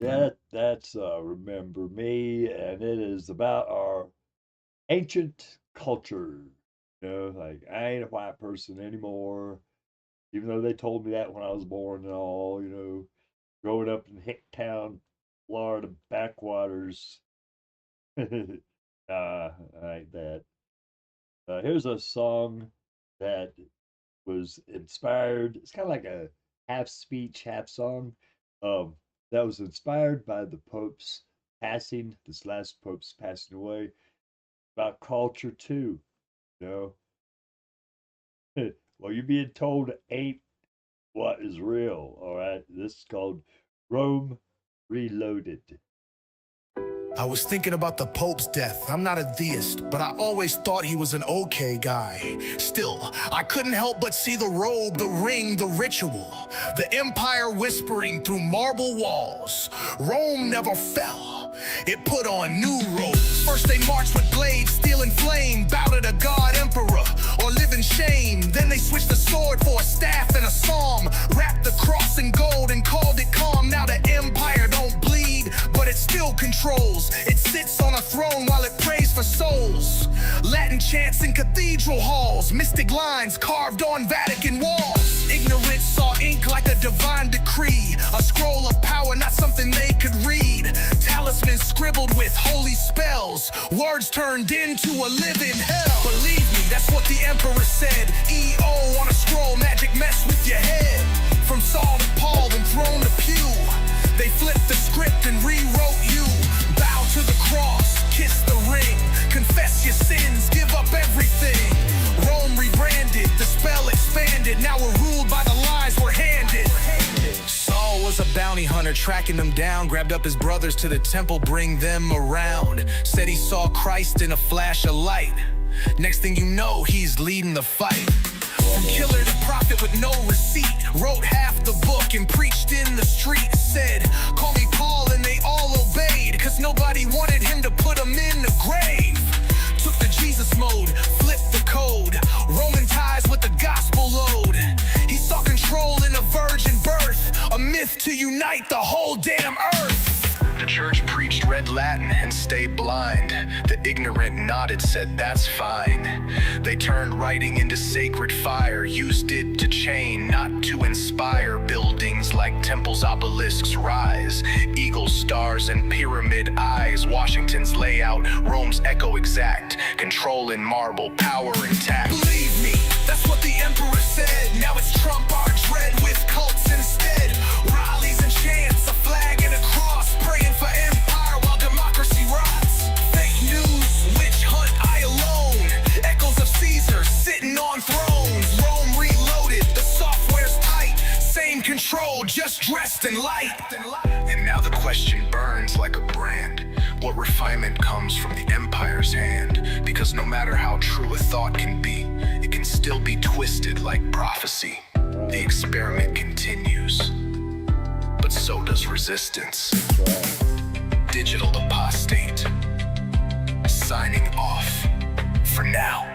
Yeah, that's Remember Me, and it is about our ancient culture. Like I ain't a white person anymore, even though they told me that when I was born and all. Growing up in Hicktown, Florida backwaters. I ain't that. Here's a song that was inspired. It's kind of like a half speech, half song. Um, that was inspired by the Pope's passing, this last Pope's passing away, about culture too. You know, well, you're being told ain't what is real. All right, this is called Rome Reloaded. I was thinking about the Pope's death. I'm not a theist, but I always thought he was an okay guy. Still, I couldn't help but see the robe, the ring, the ritual, the empire whispering through marble walls. Rome never fell. It put on new robes. First they marched with blades, steel and flame, bow to the god emperor, or live in shame. Then they switched the sword for a staff and a psalm, wrapped the cross in gold and called it calm. Now the empire don't bleed, but it still controls. It sits on a throne while it prays for souls. Latin chants in cathedral halls, mystic lines carved on Vatican walls. Ignorance saw ink like a divine decree, a scroll of power, not something they could read. Talismans scribbled with holy spells, words turned into a living hell. Believe me, that's what the emperor said. EO on a scroll, magic mess with your head. From Saul to Paul, then throne to pew, they flipped the script and rewrote you. Bow to the cross, kiss the ring, confess your sins, give up everything. Rome rebranded, the spell expanded, now we're ruled by the lies we're handed. Saul was a bounty hunter, tracking them down, grabbed up his brothers to the temple, bring them around. Said he saw Christ in a flash of light. Next thing you know, he's leading the fight. From killer to prophet with no receipt, wrote half the book and preached in the street. Said, call me Paul, and they all obeyed, cause nobody wanted him to put them in the grave. Took the Jesus mode, flipped the code, Roman ties with the gospel load. He saw control in a virgin birth, a myth to unite the whole damn earth. The church preached red Latin and stayed blind. The ignorant nodded, said that's fine. They turned writing into sacred fire, used it to chain, not to inspire. Buildings like temples, obelisks rise, eagle stars and pyramid eyes. Washington's layout, Rome's echo exact, control in marble, power intact. Believe me, that's what the emperor said. Now it's Trump our dread with cults instead. Rallies and chants, a flag and a cross, praying for empire while democracy rots. Fake news, witch hunt, I alone. Echoes of Caesar sitting on thrones. Rome reloaded, the software's tight. Same control, just dressed in light. And now the question burns like a brand. What refinement comes from the empire's hand? Because no matter how true a thought can be, it can still be twisted like prophecy. The experiment continues, but so does resistance. Digital apostate, signing off for now.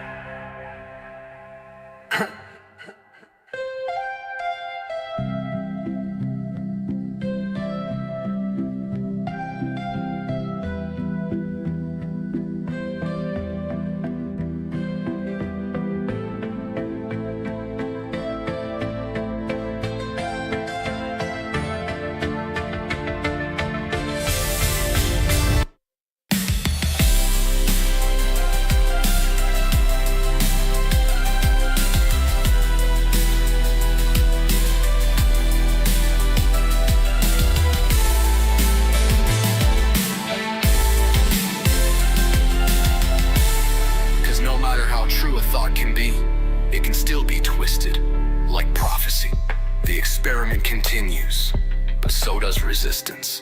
Experiment continues, but so does resistance.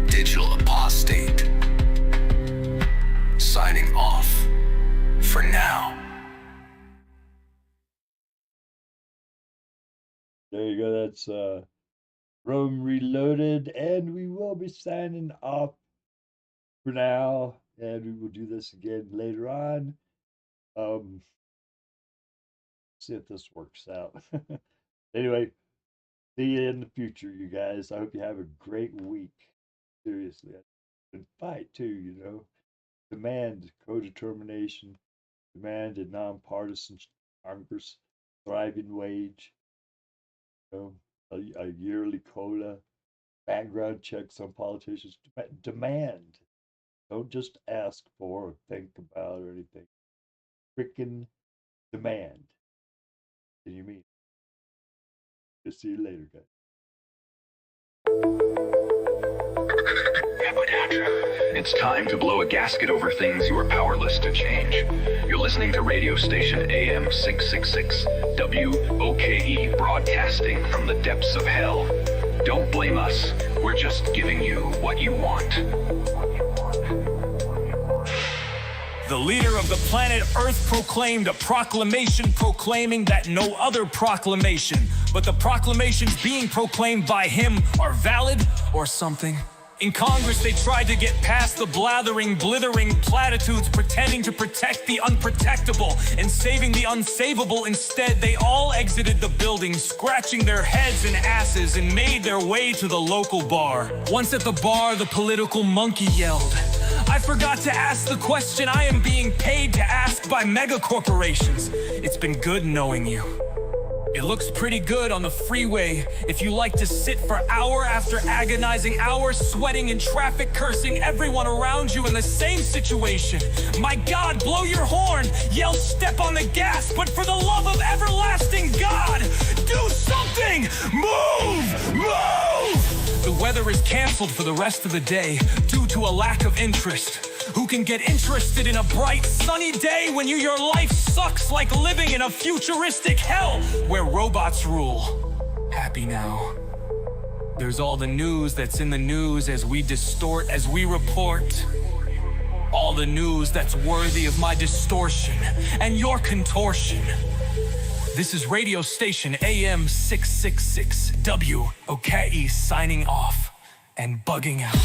Digital apostate, signing off for now. There you go. That's Rome Reloaded, and we will be signing off for now, and we will do this again later on. See if this works out. Anyway, see you in the future, you guys. I hope you have a great week. Seriously. And fight too, you know. Demand co-determination, demand a nonpartisan Congress, thriving wage, you know, a yearly quota, background checks on politicians. Demand. Don't just ask for or think about or anything. Freaking demand. Can you mean? See you later, guys. It's time to blow a gasket over things you are powerless to change. You're listening to radio station AM 666 WOKE, broadcasting from the depths of hell. Don't blame us. We're just giving you what you want. The leader of the planet Earth proclaimed a proclamation proclaiming that no other proclamation, but the proclamations being proclaimed by him are valid or something. In Congress, they tried to get past the blathering, blithering platitudes pretending to protect the unprotectable and saving the unsavable. Instead, they all exited the building, scratching their heads and asses, and made their way to the local bar. Once at the bar, the political monkey yelled, "I forgot to ask the question I am being paid to ask by mega corporations. It's been good knowing you. It looks pretty good on the freeway if you like to sit for hour after agonizing hour, sweating in traffic, cursing everyone around you in the same situation. My God, blow your horn, yell step on the gas, but for the love of everlasting God, do something! Move! Move! The weather is canceled for the rest of the day due to a lack of interest. Who can get interested in a bright, sunny day when your life sucks like living in a futuristic hell where robots rule? Happy now. There's all the news that's in the news as we distort, as we report. All the news that's worthy of my distortion and your contortion. This is radio station AM 666 WOKE signing off and bugging out.